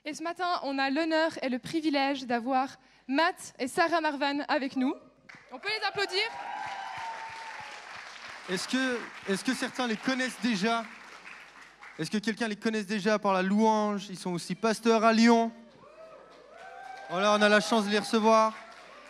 Et ce matin, on a l'honneur et le privilège d'avoir Matt et Sarah Marvan avec nous. On peut les applaudir? Est-ce que certains les connaissent déjà? Est-ce que quelqu'un les connaît déjà par la louange? Ils sont aussi pasteurs à Lyon. Voilà, on a la chance de les recevoir.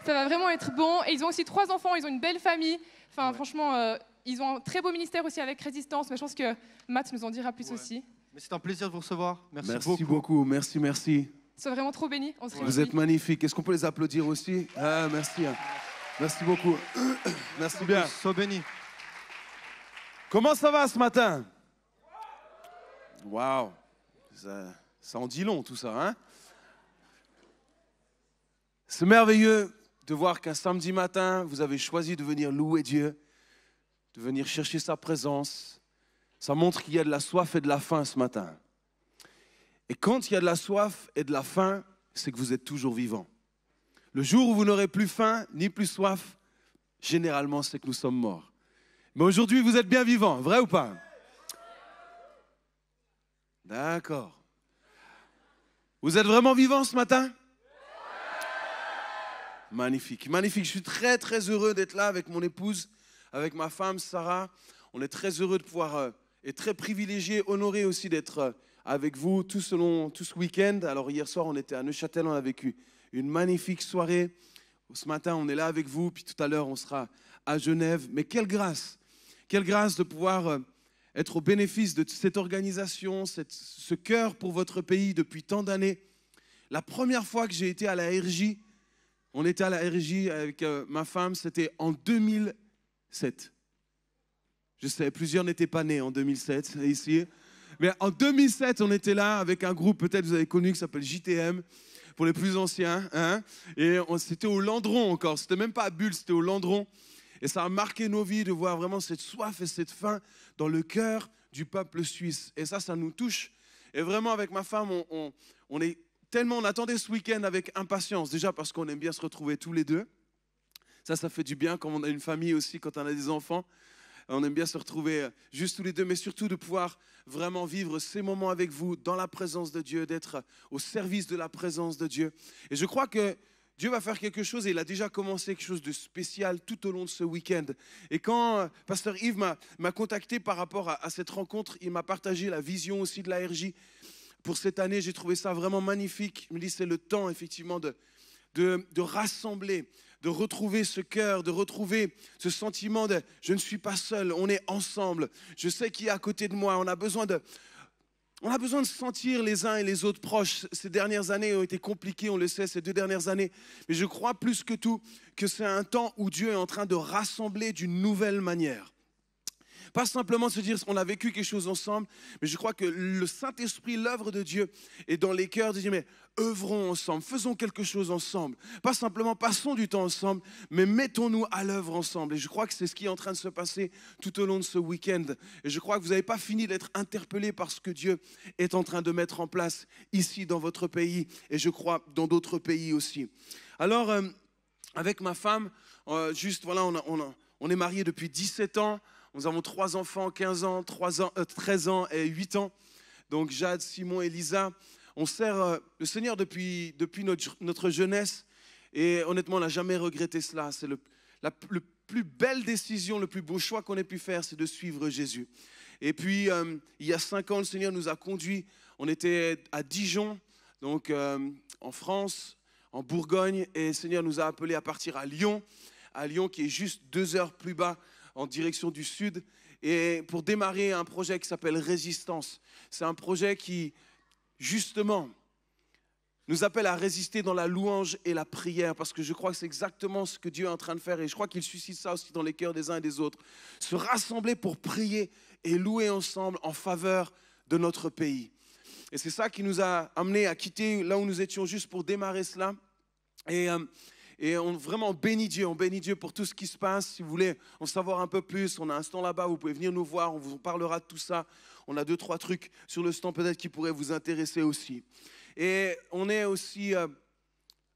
Ça va vraiment être bon. Et ils ont aussi 3 enfants, ils ont une belle famille. Enfin, franchement, ils ont un très beau ministère aussi avec Résistance. Mais je pense que Matt nous en dira plus aussi. Mais c'est un plaisir de vous recevoir. Merci beaucoup. Merci. Sois vraiment trop bénis. Vous êtes magnifiques. Est-ce qu'on peut les applaudir aussi? Merci. Merci beaucoup. Merci bien. Sois bénis. Comment ça va ce matin? Waouh, ça en dit long tout ça, hein? C'est merveilleux de voir qu'un samedi matin, vous avez choisi de venir louer Dieu, de venir chercher sa présence. Ça montre qu'il y a de la soif et de la faim ce matin. Et quand il y a de la soif et de la faim, c'est que vous êtes toujours vivant. Le jour où vous n'aurez plus faim ni plus soif, généralement c'est que nous sommes morts. Mais aujourd'hui, vous êtes bien vivant, vrai ou pas? D'accord. Vous êtes vraiment vivant ce matin? Magnifique. Je suis très heureux d'être là avec mon épouse, avec ma femme Sarah. On est très heureux de pouvoir, et très privilégié, honoré aussi d'être avec vous tout ce week-end. Alors hier soir, on était à Neuchâtel, on a vécu une magnifique soirée. Ce matin, on est là avec vous, puis tout à l'heure, on sera à Genève. Mais quelle grâce de pouvoir être au bénéfice de cette organisation, ce cœur pour votre pays depuis tant d'années. La première fois que j'ai été à la RJ, on était à la RJ avec ma femme, c'était en 2007. Je sais, plusieurs n'étaient pas nés en 2007 ici. Mais en 2007, on était là avec un groupe, peut-être vous avez connu, qui s'appelle JTM, pour les plus anciens. Hein, et c'était au Landron encore, c'était même pas à Bulle, c'était au Landron. Et ça a marqué nos vies de voir vraiment cette soif et cette faim dans le cœur du peuple suisse. Et ça nous touche. Et vraiment, avec ma femme, on attendait ce week-end avec impatience. Déjà parce qu'on aime bien se retrouver tous les deux. Ça fait du bien quand on a une famille aussi, quand on a des enfants. On aime bien se retrouver juste tous les deux, mais surtout de pouvoir vraiment vivre ces moments avec vous, dans la présence de Dieu, d'être au service de la présence de Dieu. Et je crois que Dieu va faire quelque chose et il a déjà commencé quelque chose de spécial tout au long de ce week-end. Et quand Pasteur Yves m'a contacté par rapport à cette rencontre, il m'a partagé la vision aussi de la RJ pour cette année. J'ai trouvé ça vraiment magnifique. Il me dit c'est le temps effectivement de rassembler, de retrouver ce cœur, de retrouver ce sentiment de je ne suis pas seul, on est ensemble. Je sais qui est à côté de moi. On a besoin de se sentir les uns et les autres proches. Ces dernières années ont été compliquées, on le sait, ces 2 dernières années. Mais je crois plus que tout que c'est un temps où Dieu est en train de rassembler d'une nouvelle manière. Pas simplement se dire qu'on a vécu quelque chose ensemble, mais je crois que le Saint-Esprit, l'œuvre de Dieu est dans les cœurs de dire mais œuvrons ensemble, faisons quelque chose ensemble. Pas simplement passons du temps ensemble, mais mettons-nous à l'œuvre ensemble. Et je crois que c'est ce qui est en train de se passer tout au long de ce week-end. Et je crois que vous n'avez pas fini d'être interpellés par ce que Dieu est en train de mettre en place ici dans votre pays et je crois dans d'autres pays aussi. Alors, avec ma femme, on est mariés depuis 17 ans. Nous avons 3 enfants, 15 ans, 13 ans et 8 ans. Donc Jade, Simon et Lisa. On sert le Seigneur depuis notre jeunesse. Et honnêtement, on n'a jamais regretté cela. C'est la plus belle décision, le plus beau choix qu'on ait pu faire, c'est de suivre Jésus. Et puis, il y a 5 ans, le Seigneur nous a conduits. On était à Dijon, donc en France, en Bourgogne. Et le Seigneur nous a appelés à partir à Lyon qui est juste 2 heures plus bas, en direction du sud, et pour démarrer un projet qui s'appelle Résistance. C'est un projet qui, justement, nous appelle à résister dans la louange et la prière, parce que je crois que c'est exactement ce que Dieu est en train de faire, et je crois qu'il suscite ça aussi dans les cœurs des uns et des autres. Se rassembler pour prier et louer ensemble en faveur de notre pays. Et c'est ça qui nous a amenés à quitter là où nous étions juste pour démarrer cela. Et on vraiment bénit Dieu pour tout ce qui se passe. Si vous voulez en savoir un peu plus, on a un stand là-bas, vous pouvez venir nous voir, on vous parlera de tout ça. On a 2-3 trucs sur le stand peut-être qui pourraient vous intéresser aussi. Et on est aussi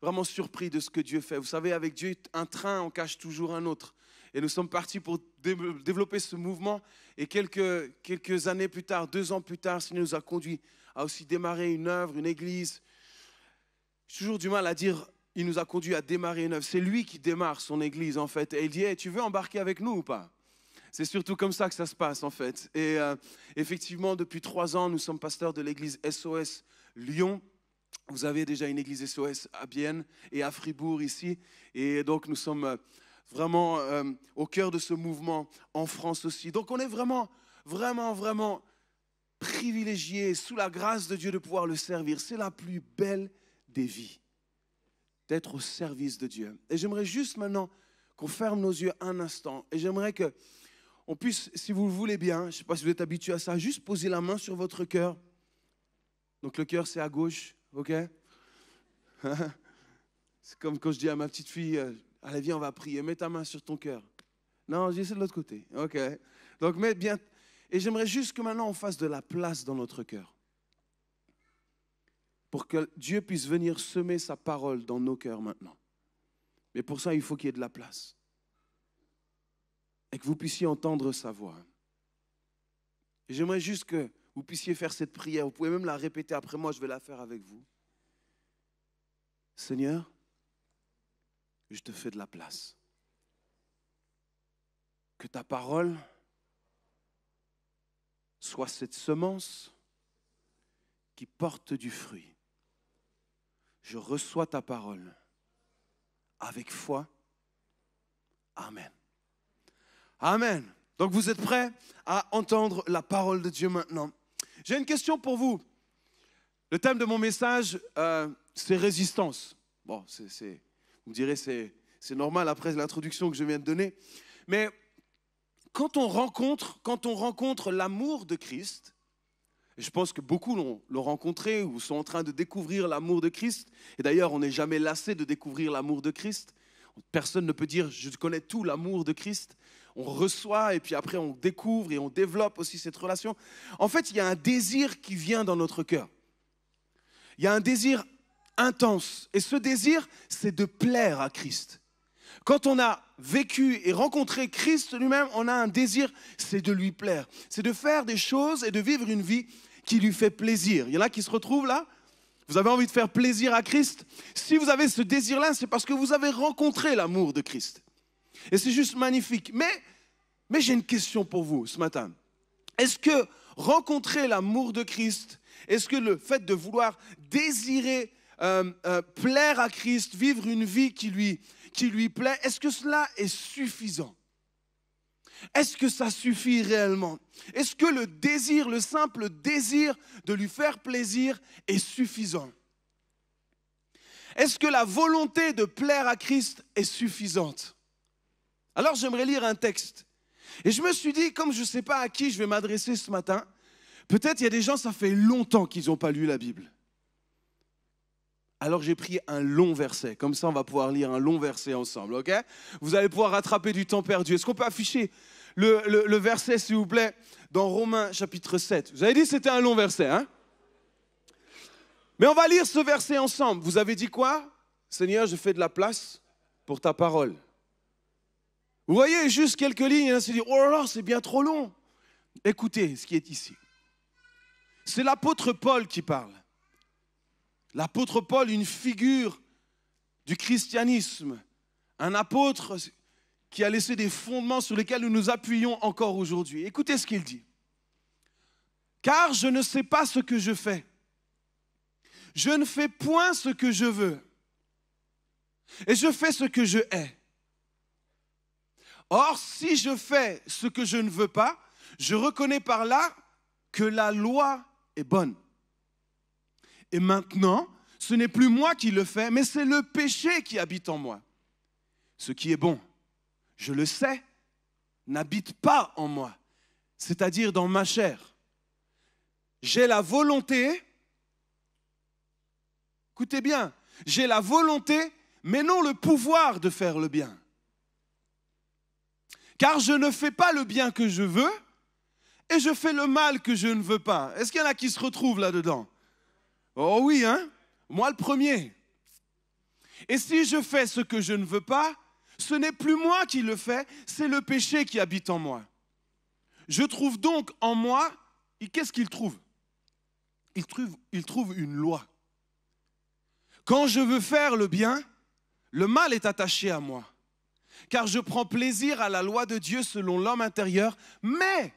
vraiment surpris de ce que Dieu fait. Vous savez, avec Dieu, un train en cache toujours un autre. Et nous sommes partis pour développer ce mouvement. Et quelques années plus tard, 2 ans plus tard, il nous a conduits a aussi démarré une œuvre, une église. J'ai toujours du mal à dire, il nous a conduit à démarrer une œuvre. C'est lui qui démarre son église, en fait. Et il dit, hey, tu veux embarquer avec nous ou pas? C'est surtout comme ça que ça se passe, en fait. Et effectivement, depuis 3 ans, nous sommes pasteurs de l'église SOS Lyon. Vous avez déjà une église SOS à Bienne et à Fribourg ici. Et donc, nous sommes vraiment au cœur de ce mouvement en France aussi. Donc, on est vraiment privilégiés, sous la grâce de Dieu, de pouvoir le servir. C'est la plus belle des vies, d'être au service de Dieu. Et j'aimerais juste maintenant qu'on ferme nos yeux un instant. Et j'aimerais qu'on puisse, si vous le voulez bien, je ne sais pas si vous êtes habitué à ça, juste poser la main sur votre cœur. Donc le cœur, c'est à gauche, ok? C'est comme quand je dis à ma petite fille, allez viens, on va prier, mets ta main sur ton cœur. Non, je dis c'est de l'autre côté, ok? Donc mets bien, et j'aimerais juste que maintenant on fasse de la place dans notre cœur. Pour que Dieu puisse venir semer sa parole dans nos cœurs maintenant. Mais pour ça, il faut qu'il y ait de la place. Et que vous puissiez entendre sa voix. Et j'aimerais juste que vous puissiez faire cette prière. Vous pouvez même la répéter après moi, je vais la faire avec vous. Seigneur, je te fais de la place. Que ta parole soit cette semence qui porte du fruit. Je reçois ta parole avec foi. Amen. Amen. Donc vous êtes prêts à entendre la parole de Dieu maintenant? J'ai une question pour vous. Le thème de mon message, c'est résistance. Bon, vous me direz, c'est normal après l'introduction que je viens de donner. Mais quand on rencontre l'amour de Christ, et je pense que beaucoup l'ont rencontré ou sont en train de découvrir l'amour de Christ. Et d'ailleurs, on n'est jamais lassé de découvrir l'amour de Christ. Personne ne peut dire « je connais tout l'amour de Christ ». On reçoit et puis après on découvre et on développe aussi cette relation. En fait, il y a un désir qui vient dans notre cœur. Il y a un désir intense. Et ce désir, c'est de plaire à Christ. Quand on a vécu et rencontré Christ lui-même, on a un désir, c'est de lui plaire. C'est de faire des choses et de vivre une vie qui lui fait plaisir. Il y en a qui se retrouvent là? Vous avez envie de faire plaisir à Christ? Si vous avez ce désir-là, c'est parce que vous avez rencontré l'amour de Christ. Et c'est juste magnifique. Mais j'ai une question pour vous ce matin. Est-ce que rencontrer l'amour de Christ, est-ce que le fait de vouloir désirer plaire à Christ, vivre une vie qui lui plaît, est-ce que cela est suffisant? Est-ce que ça suffit réellement? Est-ce que le désir, le simple désir de lui faire plaisir est suffisant? Est-ce que la volonté de plaire à Christ est suffisante? Alors j'aimerais lire un texte. Et je me suis dit, comme je ne sais pas à qui je vais m'adresser ce matin, peut-être il y a des gens, ça fait longtemps qu'ils n'ont pas lu la Bible. Alors j'ai pris un long verset. Comme ça, on va pouvoir lire un long verset ensemble, ok? Vous allez pouvoir rattraper du temps perdu. Est-ce qu'on peut afficher le verset, s'il vous plaît, dans Romains chapitre 7? Vous avez dit que c'était un long verset, hein? Mais on va lire ce verset ensemble. Vous avez dit quoi? Seigneur, je fais de la place pour ta parole. Vous voyez juste quelques lignes, et on se dit, oh là là, c'est bien trop long. Écoutez ce qui est ici. C'est l'apôtre Paul qui parle. L'apôtre Paul, une figure du christianisme, un apôtre qui a laissé des fondements sur lesquels nous nous appuyons encore aujourd'hui. Écoutez ce qu'il dit. « Car je ne sais pas ce que je fais. Je ne fais point ce que je veux. Et je fais ce que je hais. Or, si je fais ce que je ne veux pas, je reconnais par là que la loi est bonne. Et maintenant, ce n'est plus moi qui le fais, mais c'est le péché qui habite en moi. Ce qui est bon, je le sais, n'habite pas en moi, c'est-à-dire dans ma chair. J'ai la volonté, écoutez bien, j'ai la volonté, mais non le pouvoir de faire le bien. Car je ne fais pas le bien que je veux, et je fais le mal que je ne veux pas. Est-ce qu'il y en a qui se retrouvent là-dedans? Oh oui, hein? Moi le premier. Et si je fais ce que je ne veux pas, ce n'est plus moi qui le fais, c'est le péché qui habite en moi. Je trouve donc en moi, et qu'est-ce qu'il trouve? il trouve une loi. Quand je veux faire le bien, le mal est attaché à moi. Car je prends plaisir à la loi de Dieu selon l'homme intérieur, mais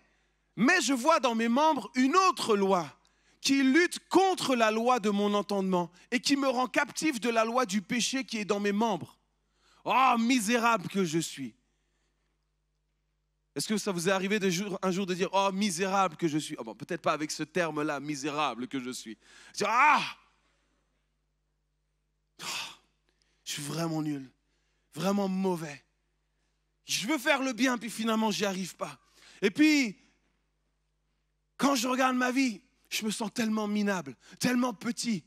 je vois dans mes membres une autre loi qui lutte contre la loi de mon entendement et qui me rend captif de la loi du péché qui est dans mes membres. Oh, misérable que je suis. Est-ce que ça vous est arrivé un jour de dire « Oh, misérable que je suis » oh, bon, peut-être pas avec ce terme-là, « misérable que je suis ». Dire « Ah, je suis vraiment nul, vraiment mauvais. Je veux faire le bien, puis finalement, j'y arrive pas. Et puis, quand je regarde ma vie, je me sens tellement minable, tellement petit. »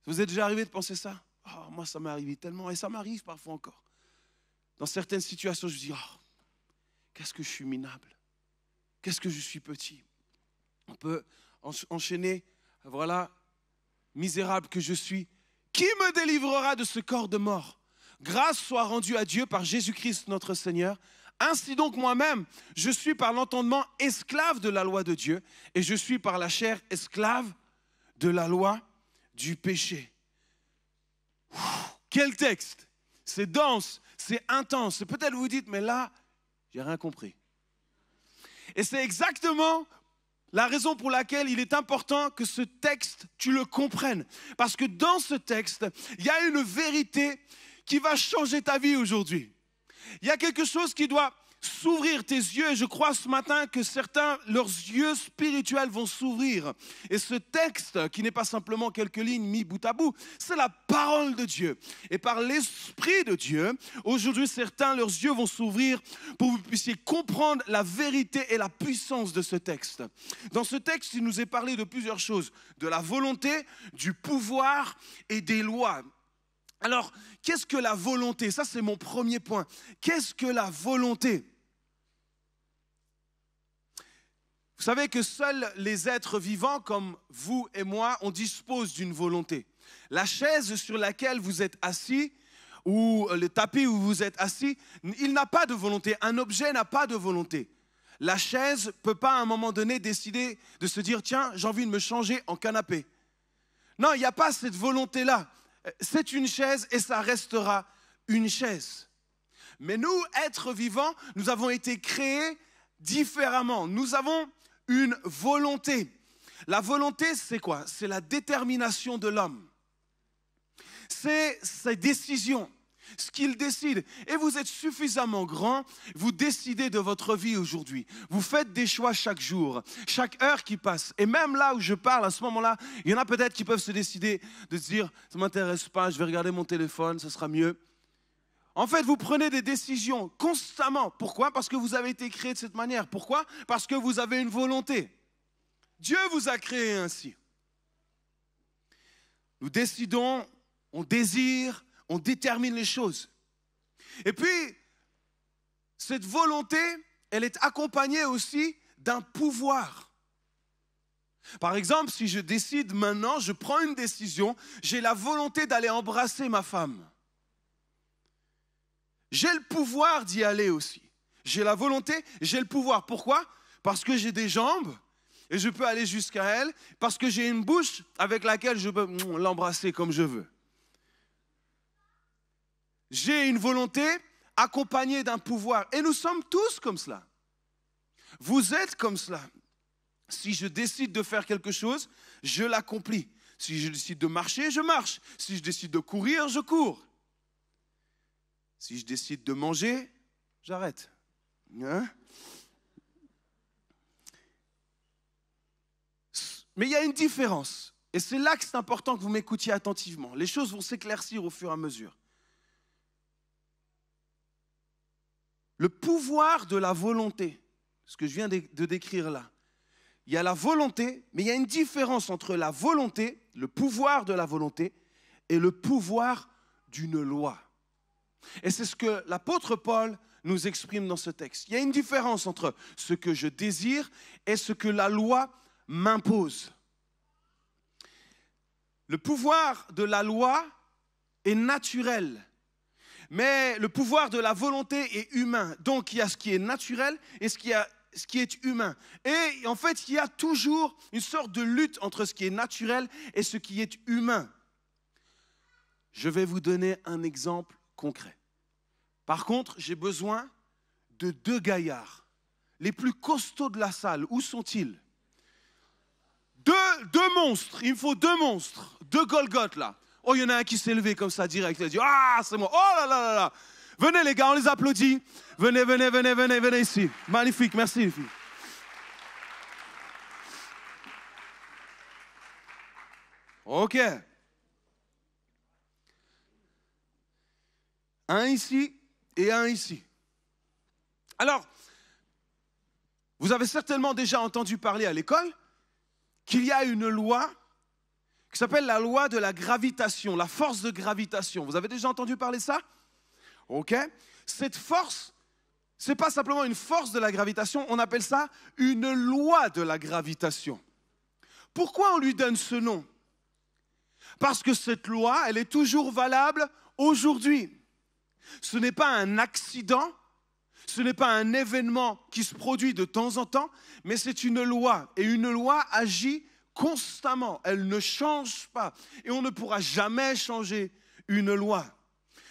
Vous êtes déjà arrivé de penser ça? Oh, moi, ça m'est arrivé tellement, et ça m'arrive parfois encore. Dans certaines situations, je me dis « Oh, qu'est-ce que je suis minable, qu'est-ce que je suis petit. » On peut enchaîner, voilà, misérable que je suis. Qui me délivrera de ce corps de mort? Grâce soit rendue à Dieu par Jésus-Christ notre Seigneur. Ainsi donc moi-même, je suis par l'entendement esclave de la loi de Dieu et je suis par la chair esclave de la loi du péché. Quel texte! C'est dense, c'est intense. Peut-être vous dites, mais là, j'ai rien compris. Et c'est exactement la raison pour laquelle il est important que ce texte, tu le comprennes. Parce que dans ce texte, il y a une vérité qui va changer ta vie aujourd'hui. Il y a quelque chose qui doit s'ouvrir tes yeux. Et je crois ce matin que certains, leurs yeux spirituels vont s'ouvrir. Et ce texte, qui n'est pas simplement quelques lignes mis bout à bout, c'est la parole de Dieu. Et par l'Esprit de Dieu, aujourd'hui, certains, leurs yeux vont s'ouvrir pour que vous puissiez comprendre la vérité et la puissance de ce texte. Dans ce texte, il nous est parlé de plusieurs choses. De la volonté, du pouvoir et des lois. Alors, qu'est-ce que la volonté? Ça, c'est mon premier point. Qu'est-ce que la volonté? Vous savez que seuls les êtres vivants comme vous et moi, on dispose d'une volonté. La chaise sur laquelle vous êtes assis ou le tapis où vous êtes assis, il n'a pas de volonté. Un objet n'a pas de volonté. La chaise ne peut pas à un moment donné décider de se dire « Tiens, j'ai envie de me changer en canapé ». Non, il n'y a pas cette volonté-là. C'est une chaise et ça restera une chaise. Mais nous, êtres vivants, nous avons été créés différemment. Nous avons une volonté. La volonté, c'est quoi? C'est la détermination de l'homme. C'est ses décisions, ce qu'il décide. Et vous êtes suffisamment grand, vous décidez de votre vie aujourd'hui. Vous faites des choix chaque jour, chaque heure qui passe. Et même là où je parle, à ce moment-là, il y en a peut-être qui peuvent se décider de se dire « ça ne m'intéresse pas, je vais regarder mon téléphone, ça sera mieux ». En fait, vous prenez des décisions constamment. Pourquoi? Parce que vous avez été créé de cette manière. Pourquoi? Parce que vous avez une volonté. Dieu vous a créé ainsi. Nous décidons, on désire, on détermine les choses. Et puis, cette volonté, elle est accompagnée aussi d'un pouvoir. Par exemple, si je décide maintenant, je prends une décision, j'ai la volonté d'aller embrasser ma femme. J'ai le pouvoir d'y aller aussi. J'ai la volonté, j'ai le pouvoir. Pourquoi? Parce que j'ai des jambes et je peux aller jusqu'à elle. Parce que j'ai une bouche avec laquelle je peux l'embrasser comme je veux. J'ai une volonté accompagnée d'un pouvoir. Et nous sommes tous comme cela. Vous êtes comme cela. Si je décide de faire quelque chose, je l'accomplis. Si je décide de marcher, je marche. Si je décide de courir, je cours. Si je décide de manger, j'arrête. Hein? Mais il y a une différence. Et c'est là que c'est important que vous m'écoutiez attentivement. Les choses vont s'éclaircir au fur et à mesure. Le pouvoir de la volonté, ce que je viens de décrire là. Il y a la volonté, mais il y a une différence entre la volonté, le pouvoir de la volonté, et le pouvoir d'une loi. Et c'est ce que l'apôtre Paul nous exprime dans ce texte. Il y a une différence entre ce que je désire et ce que la loi m'impose. Le pouvoir de la loi est naturel, mais le pouvoir de la volonté est humain. Donc il y a ce qui est naturel et ce qui est humain. Et en fait, il y a toujours une sorte de lutte entre ce qui est naturel et ce qui est humain. Je vais vous donner un exemple concret. Par contre, j'ai besoin de 2 gaillards, les plus costauds de la salle. Où sont-ils? Deux monstres, il me faut 2 monstres, 2 Golgoth là. Oh, il y en a un qui s'est levé comme ça direct, il a dit, ah, c'est moi, oh là là là là. Venez les gars, on les applaudit. Venez, venez, venez, venez, venez ici. Magnifique, merci les filles. Ok. Un ici et un ici. Alors, vous avez certainement déjà entendu parler à l'école qu'il y a une loi qui s'appelle la loi de la gravitation, la force de gravitation. Vous avez déjà entendu parler de ça? Ok. Cette force, ce n'est pas simplement une force de la gravitation, on appelle ça une loi de la gravitation. Pourquoi on lui donne ce nom? Parce que cette loi, elle est toujours valable aujourd'hui. Ce n'est pas un accident, ce n'est pas un événement qui se produit de temps en temps, mais c'est une loi. Et une loi agit constamment, elle ne change pas. Et on ne pourra jamais changer une loi.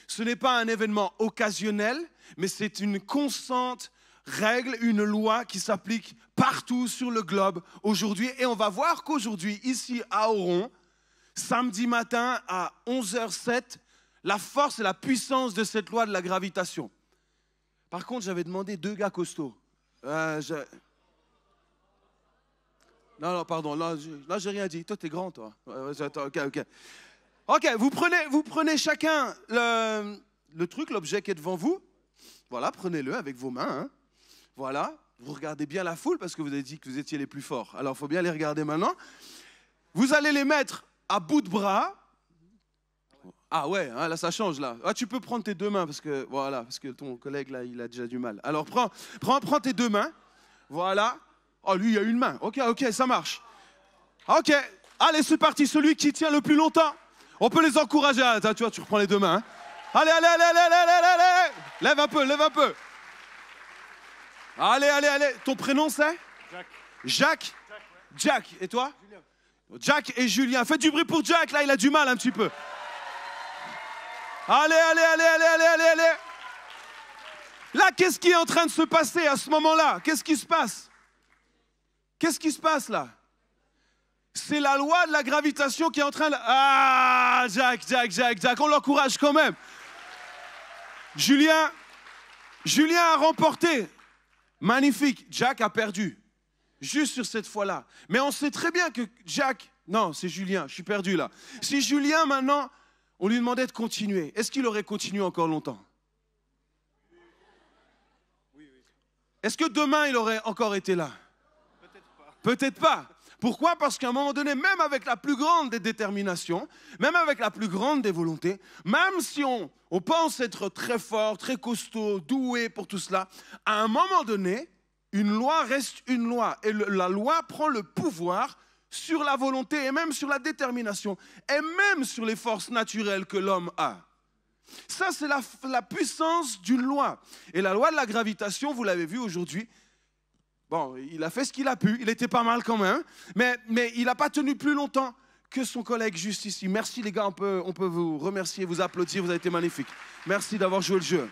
Ce n'est pas un événement occasionnel, mais c'est une constante règle, une loi qui s'applique partout sur le globe aujourd'hui. Et on va voir qu'aujourd'hui, ici à Oron, samedi matin à 11h07, la force et la puissance de cette loi de la gravitation. Par contre, j'avais demandé 2 gars costauds. Non, pardon, là, j'ai rien dit. Toi, t'es grand, toi. Ok. Ok, vous prenez chacun le truc, l'objet qui est devant vous. Voilà, prenez-le avec vos mains. Hein. Voilà, vous regardez bien la foule parce que vous avez dit que vous étiez les plus forts. Alors, il faut bien les regarder maintenant. Vous allez les mettre à bout de bras. Ah ouais, hein, là ça change là. Ah, tu peux prendre tes 2 mains parce que ton collègue là il a déjà du mal. Alors prends tes 2 mains. Voilà. Oh lui il a une main. Ok, ça marche. Ok. Allez c'est parti. Celui qui tient le plus longtemps. On peut les encourager. Ah, tu vois tu reprends les 2 mains. Hein. Allez. Lève un peu. Allez. Ton prénom c'est? Jacques. Jack. Et toi? Julien. Jack et Julien. Faites du bruit pour Jack là il a du mal un petit peu. Allez. Là, qu'est-ce qui est en train de se passer à ce moment-là? Qu'est-ce qui se passe? Qu'est-ce qui se passe là? C'est la loi de la gravitation qui est en train de... Ah, Jack, on l'encourage quand même. Julien a remporté. Magnifique. Jack a perdu. Juste sur cette fois-là. Mais on sait très bien que Jack... Non, c'est Julien, je suis perdu là. Si Julien maintenant... On lui demandait de continuer. Est-ce qu'il aurait continué encore longtemps? Oui. Est-ce que demain, il aurait encore été là? Peut-être pas. Pourquoi? Parce qu'à un moment donné, même avec la plus grande des déterminations, même avec la plus grande des volontés, même si on pense être très fort, très costaud, doué pour tout cela, à un moment donné, une loi reste une loi. Et la loi prend le pouvoir sur la volonté et même sur la détermination et même sur les forces naturelles que l'homme a. Ça, c'est la puissance d'une loi. Et la loi de la gravitation, vous l'avez vu aujourd'hui, bon, il a fait ce qu'il a pu, il était pas mal quand même, mais il n'a pas tenu plus longtemps que son collègue juste ici. Merci les gars, on peut vous remercier, vous applaudir, vous avez été magnifiques. Merci d'avoir joué le jeu.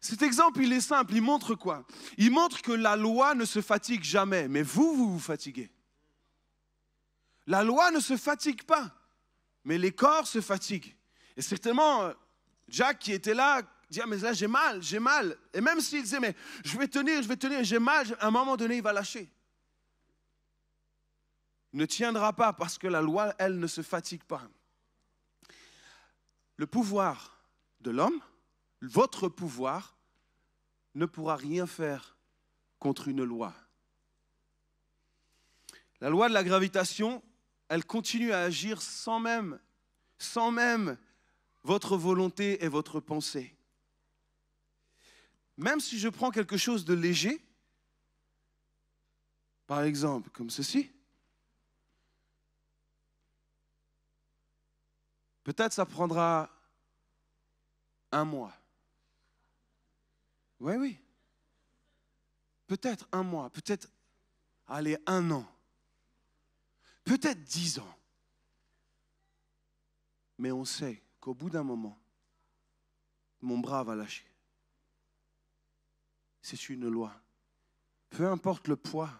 Cet exemple, il est simple, il montre quoi? Il montre que la loi ne se fatigue jamais, mais vous fatiguez. La loi ne se fatigue pas, mais les corps se fatiguent. Et certainement, Jack qui était là, dit ah, mais là j'ai mal. Et même s'il disait mais je vais tenir, j'ai mal, à un moment donné il va lâcher. Il ne tiendra pas parce que la loi, elle, ne se fatigue pas. Le pouvoir de l'homme, votre pouvoir, ne pourra rien faire contre une loi. La loi de la gravitation, elle continue à agir sans même votre volonté et votre pensée. Même si je prends quelque chose de léger, par exemple, comme ceci, peut-être ça prendra 1 mois. Oui, oui. Peut-être 1 mois, peut-être, allez, 1 an. Peut-être 10 ans. Mais on sait qu'au bout d'un moment, mon bras va lâcher. C'est une loi. Peu importe le poids,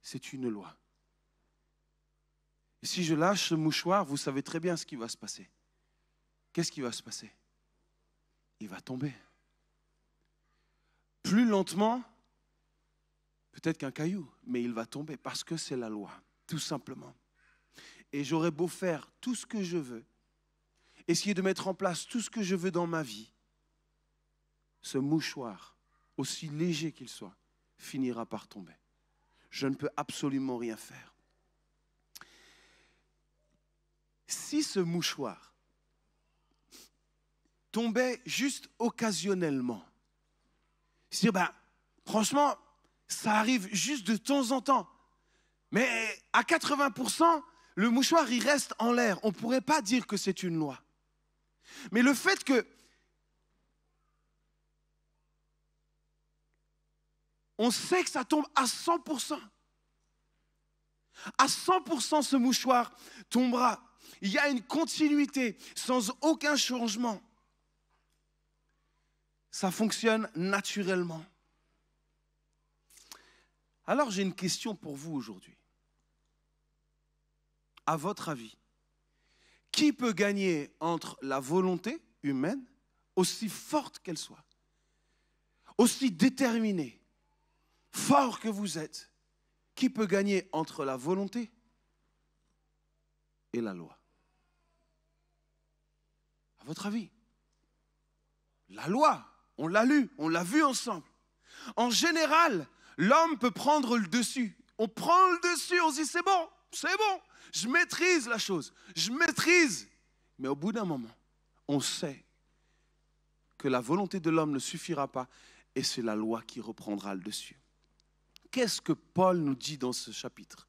c'est une loi. Et si je lâche ce mouchoir, vous savez très bien ce qui va se passer. Qu'est-ce qui va se passer? Il va tomber. Plus lentement, peut-être qu'un caillou, mais il va tomber parce que c'est la loi, tout simplement. Et j'aurais beau faire tout ce que je veux, essayer de mettre en place tout ce que je veux dans ma vie, ce mouchoir, aussi léger qu'il soit, finira par tomber. Je ne peux absolument rien faire. Si ce mouchoir tombait juste occasionnellement, c'est-à-dire, franchement, ça arrive juste de temps en temps, mais à 80%, le mouchoir, il reste en l'air. On ne pourrait pas dire que c'est une loi. Mais le fait que on sait que ça tombe à 100%. À 100%, ce mouchoir tombera. Il y a une continuité, sans aucun changement. Ça fonctionne naturellement. Alors, j'ai une question pour vous aujourd'hui. À votre avis, qui peut gagner entre la volonté humaine, aussi forte qu'elle soit, aussi déterminée, fort que vous êtes, qui peut gagner entre la volonté et la loi? À votre avis? La loi, on l'a lu, on l'a vu ensemble. En général, l'homme peut prendre le dessus. On prend le dessus, on se dit c'est bon, je maîtrise la chose, je maîtrise. Mais au bout d'un moment, on sait que la volonté de l'homme ne suffira pas et c'est la loi qui reprendra le dessus. Qu'est-ce que Paul nous dit dans ce chapitre?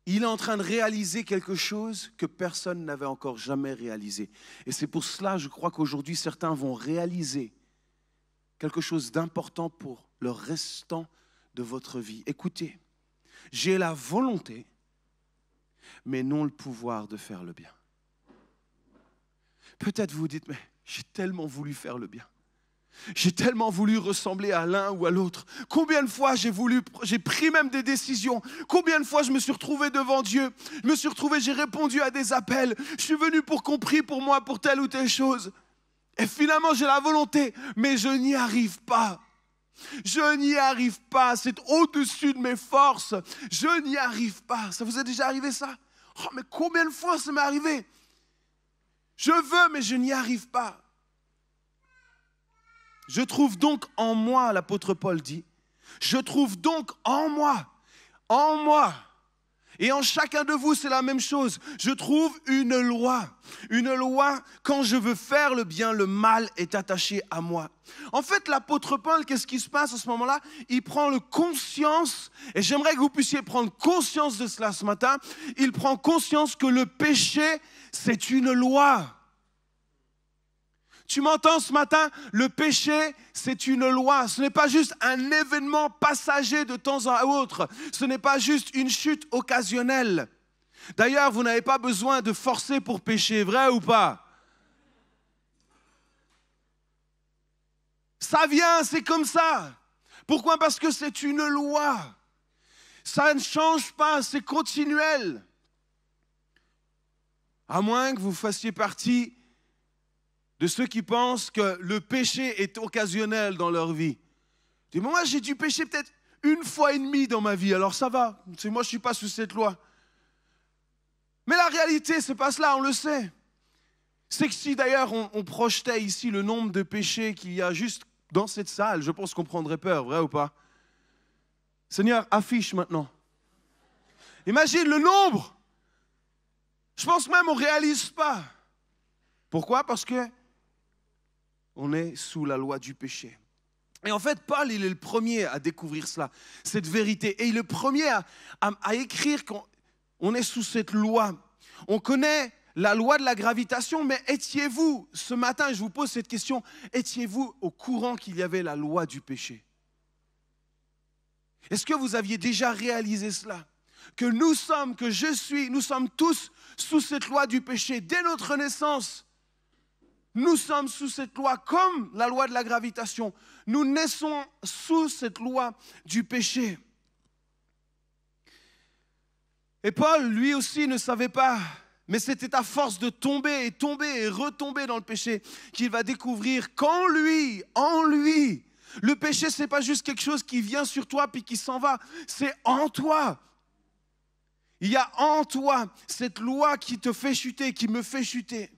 Il est en train de réaliser quelque chose que personne n'avait encore jamais réalisé. Et c'est pour cela, je crois qu'aujourd'hui, certains vont réaliser quelque chose d'important pour le restant de votre vie. Écoutez, j'ai la volonté, mais non le pouvoir de faire le bien. Peut-être vous vous dites, mais j'ai tellement voulu faire le bien. J'ai tellement voulu ressembler à l'un ou à l'autre. Combien de fois j'ai pris même des décisions. Combien de fois je me suis retrouvé devant Dieu. J'ai répondu à des appels. Je suis venu pour qu'on prie pour moi pour telle ou telle chose. Et finalement j'ai la volonté, mais je n'y arrive pas. Je n'y arrive pas. C'est au-dessus de mes forces. Je n'y arrive pas. Ça vous est déjà arrivé ça? Oh, mais combien de fois ça m'est arrivé? Je veux, mais je n'y arrive pas. Je trouve donc en moi, l'apôtre Paul dit, je trouve donc en moi, et en chacun de vous, c'est la même chose. Je trouve une loi, quand je veux faire le bien, le mal est attaché à moi. En fait, l'apôtre Paul, qu'est-ce qui se passe à ce moment-là? Il prend conscience, et j'aimerais que vous puissiez prendre conscience de cela ce matin, il prend conscience que le péché, c'est une loi. Tu m'entends ce matin? Le péché, c'est une loi. Ce n'est pas juste un événement passager de temps à autre. Ce n'est pas juste une chute occasionnelle. D'ailleurs, vous n'avez pas besoin de forcer pour pécher, vrai ou pas? Ça vient, c'est comme ça. Pourquoi? Parce que c'est une loi. Ça ne change pas, c'est continuel. À moins que vous fassiez partie de ceux qui pensent que le péché est occasionnel dans leur vie. Moi, j'ai dû pécher peut-être 1 fois et demie dans ma vie, alors ça va. Moi, je ne suis pas sous cette loi. Mais la réalité, ce n'est pas cela, on le sait. C'est que si d'ailleurs on projetait ici le nombre de péchés qu'il y a juste dans cette salle, je pense qu'on prendrait peur, vrai ou pas? Seigneur, affiche maintenant. Imagine le nombre. Je pense même qu'on ne réalise pas. Pourquoi? Parce que on est sous la loi du péché. Et en fait, Paul, il est le premier à découvrir cela, cette vérité. Et il est le premier à écrire qu'on est sous cette loi. On connaît la loi de la gravitation, mais étiez-vous, ce matin, je vous pose cette question, étiez-vous au courant qu'il y avait la loi du péché? Est-ce que vous aviez déjà réalisé cela? Que nous sommes tous sous cette loi du péché. Dès notre naissance, nous sommes sous cette loi comme la loi de la gravitation. Nous naissons sous cette loi du péché. Et Paul, lui aussi, ne savait pas, mais c'était à force de tomber et retomber dans le péché qu'il va découvrir qu'en lui, le péché, ce n'est pas juste quelque chose qui vient sur toi puis qui s'en va, c'est en toi. Il y a en toi cette loi qui te fait chuter, qui me fait chuter.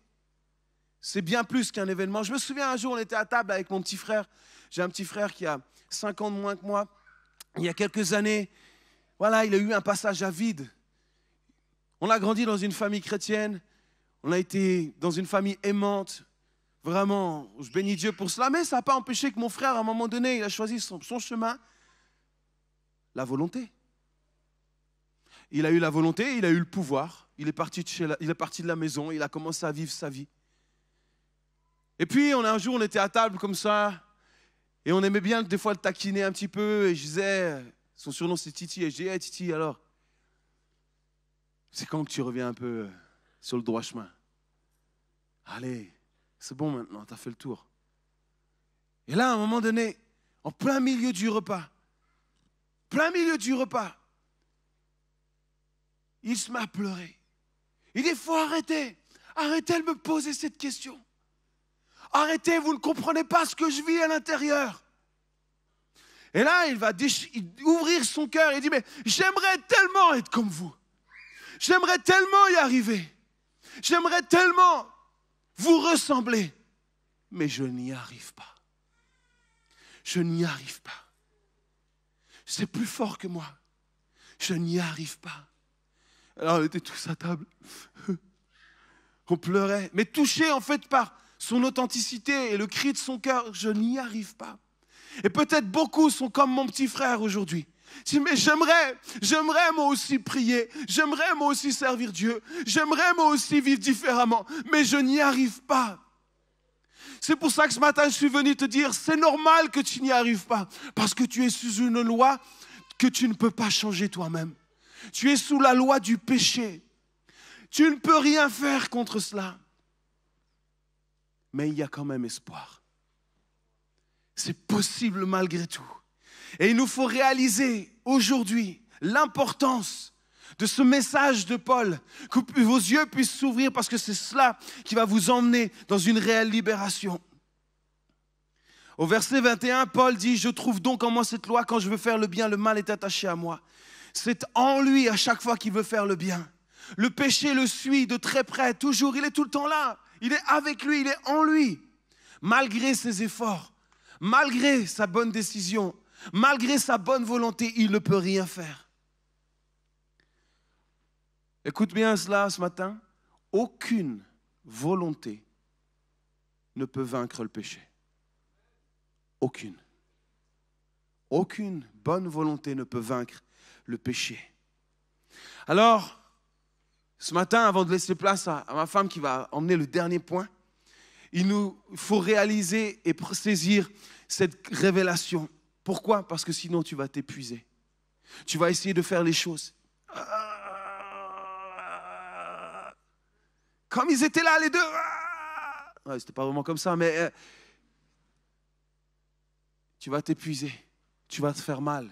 C'est bien plus qu'un événement. Je me souviens un jour, on était à table avec mon petit frère. J'ai un petit frère qui a 5 ans de moins que moi. Il y a quelques années, voilà, il a eu un passage à vide. On a grandi dans une famille chrétienne. On a été dans une famille aimante. Vraiment, je bénis Dieu pour cela. Mais ça n'a pas empêché que mon frère, à un moment donné, il a choisi son chemin. La volonté. Il a eu la volonté, il a eu le pouvoir. Il est parti de la maison, il a commencé à vivre sa vie. Et puis, un jour, on était à table comme ça. Et on aimait bien des fois le taquiner un petit peu. Et je disais, son surnom c'est Titi. Et je dis, hey, Titi, alors, c'est quand que tu reviens un peu sur le droit chemin? Allez, c'est bon maintenant, tu as fait le tour. Et là, à un moment donné, en plein milieu du repas, il se met à pleurer. Il dit, il faut arrêter. Arrêtez de me poser cette question. Arrêtez, vous ne comprenez pas ce que je vis à l'intérieur. Et là, il va ouvrir son cœur et il dit, mais j'aimerais tellement être comme vous. J'aimerais tellement y arriver. J'aimerais tellement vous ressembler. Mais je n'y arrive pas. Je n'y arrive pas. C'est plus fort que moi. Je n'y arrive pas. Alors, on était tous à table. On pleurait. Mais touchés en fait par son authenticité et le cri de son cœur, je n'y arrive pas. Et peut-être beaucoup sont comme mon petit frère aujourd'hui. Mais j'aimerais moi aussi prier, j'aimerais moi aussi servir Dieu, j'aimerais moi aussi vivre différemment, mais je n'y arrive pas. C'est pour ça que ce matin je suis venu te dire, c'est normal que tu n'y arrives pas, parce que tu es sous une loi que tu ne peux pas changer toi-même. Tu es sous la loi du péché. Tu ne peux rien faire contre cela. Mais il y a quand même espoir. C'est possible malgré tout. Et il nous faut réaliser aujourd'hui l'importance de ce message de Paul, que vos yeux puissent s'ouvrir parce que c'est cela qui va vous emmener dans une réelle libération. Au verset 21, Paul dit « Je trouve donc en moi cette loi, quand je veux faire le bien, le mal est attaché à moi. » C'est en lui à chaque fois qu'il veut faire le bien. Le péché le suit de très près, toujours, il est tout le temps là. Il est avec lui, il est en lui. Malgré ses efforts, malgré sa bonne décision, malgré sa bonne volonté, il ne peut rien faire. Écoute bien cela ce matin. Aucune volonté ne peut vaincre le péché. Aucune. Aucune bonne volonté ne peut vaincre le péché. Alors, ce matin, avant de laisser place à ma femme qui va emmener le dernier point, il nous faut réaliser et saisir cette révélation. Pourquoi? Parce que sinon tu vas t'épuiser. Tu vas essayer de faire les choses. Comme ils étaient là les deux. Ouais, c'était pas vraiment comme ça, mais tu vas t'épuiser. Tu vas te faire mal.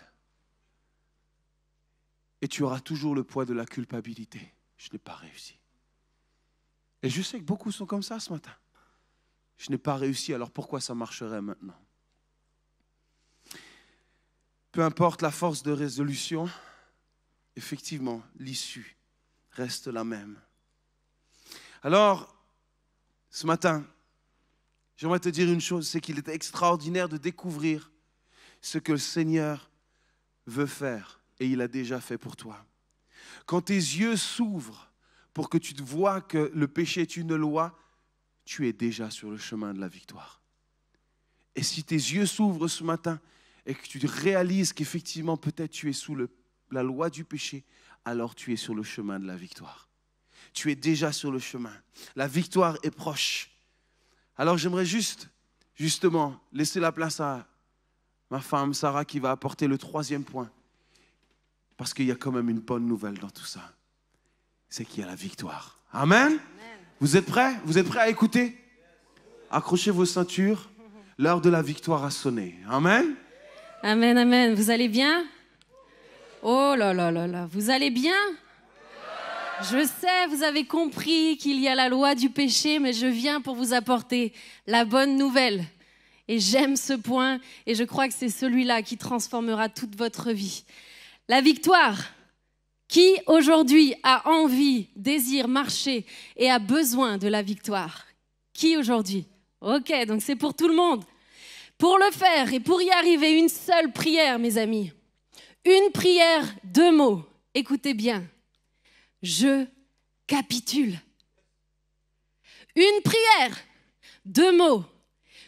Et tu auras toujours le poids de la culpabilité. Je n'ai pas réussi. Et je sais que beaucoup sont comme ça ce matin. Je n'ai pas réussi, alors pourquoi ça marcherait maintenant? Peu importe la force de résolution, effectivement, l'issue reste la même. Alors, ce matin, j'aimerais te dire une chose, c'est qu'il est extraordinaire de découvrir ce que le Seigneur veut faire et il a déjà fait pour toi. Quand tes yeux s'ouvrent pour que tu te vois que le péché est une loi, tu es déjà sur le chemin de la victoire. Et si tes yeux s'ouvrent ce matin et que tu réalises qu'effectivement peut-être tu es sous la loi du péché, alors tu es sur le chemin de la victoire. Tu es déjà sur le chemin. La victoire est proche. Alors j'aimerais justement, laisser la place à ma femme Sarah qui va apporter le 3e point. Parce qu'il y a quand même une bonne nouvelle dans tout ça. C'est qu'il y a la victoire. Amen. Amen. Vous êtes prêts? Vous êtes prêts à écouter? Accrochez vos ceintures. L'heure de la victoire a sonné. Amen. Amen, amen. Vous allez bien? Oh là là là là. Vous allez bien? Je sais, vous avez compris qu'il y a la loi du péché, mais je viens pour vous apporter la bonne nouvelle. Et j'aime ce point, et je crois que c'est celui-là qui transformera toute votre vie. La victoire. Qui aujourd'hui a envie, désire marcher et a besoin de la victoire? Qui aujourd'hui? Ok, donc c'est pour tout le monde. Pour le faire et pour y arriver, une seule prière, mes amis. Une prière, 2 mots. Écoutez bien. Je capitule. Une prière, 2 mots.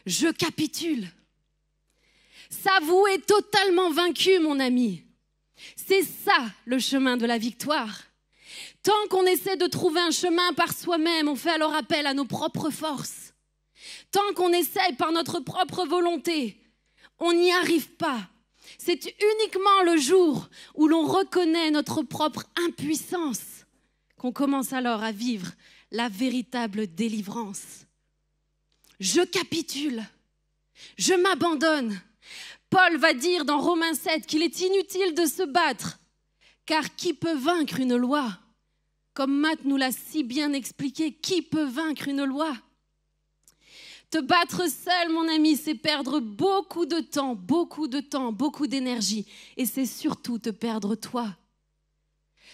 Je capitule. S'avouer totalement vaincu, mon ami. C'est ça le chemin de la victoire. Tant qu'on essaie de trouver un chemin par soi-même, on fait alors appel à nos propres forces. Tant qu'on essaie par notre propre volonté, on n'y arrive pas. C'est uniquement le jour où l'on reconnaît notre propre impuissance qu'on commence alors à vivre la véritable délivrance. Je capitule, je m'abandonne. Paul va dire dans Romains 7 qu'il est inutile de se battre, car qui peut vaincre une loi? Comme Matt nous l'a si bien expliqué, qui peut vaincre une loi? Te battre seul, mon ami, c'est perdre beaucoup de temps, beaucoup d'énergie, et c'est surtout te perdre toi.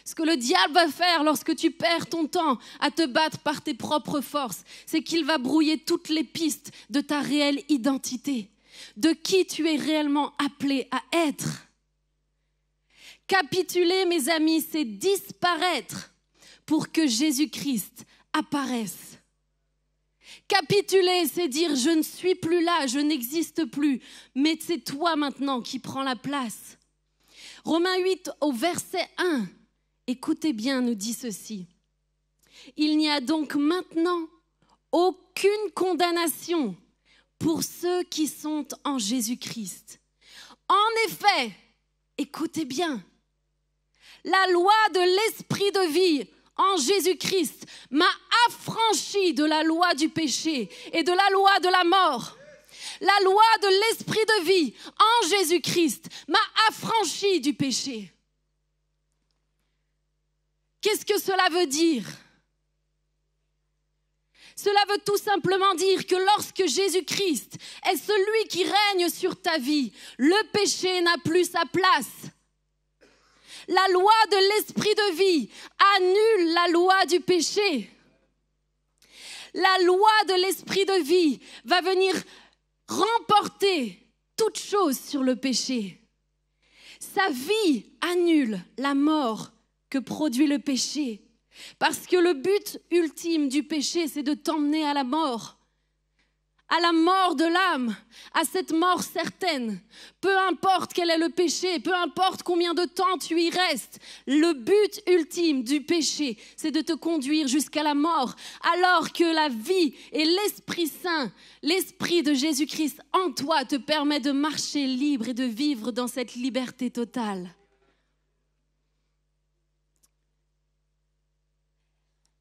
Ce que le diable va faire lorsque tu perds ton temps à te battre par tes propres forces, c'est qu'il va brouiller toutes les pistes de ta réelle identité, de qui tu es réellement appelé à être. Capituler, mes amis, c'est disparaître pour que Jésus-Christ apparaisse. Capituler, c'est dire je ne suis plus là, je n'existe plus, mais c'est toi maintenant qui prends la place. Romains 8 au verset 1, écoutez bien, nous dit ceci. Il n'y a donc maintenant aucune condamnation pour ceux qui sont en Jésus-Christ. En effet, écoutez bien, la loi de l'esprit de vie en Jésus-Christ m'a affranchi de la loi du péché et de la loi de la mort. La loi de l'esprit de vie en Jésus-Christ m'a affranchi du péché. Qu'est-ce que cela veut dire? Cela veut tout simplement dire que lorsque Jésus-Christ est celui qui règne sur ta vie, le péché n'a plus sa place. La loi de l'esprit de vie annule la loi du péché. La loi de l'esprit de vie va venir remporter toute chose sur le péché. Sa vie annule la mort que produit le péché. Parce que le but ultime du péché, c'est de t'emmener à la mort de l'âme, à cette mort certaine. Peu importe quel est le péché, peu importe combien de temps tu y restes, le but ultime du péché, c'est de te conduire jusqu'à la mort, alors que la vie et l'Esprit Saint, l'Esprit de Jésus-Christ en toi te permet de marcher libre et de vivre dans cette liberté totale.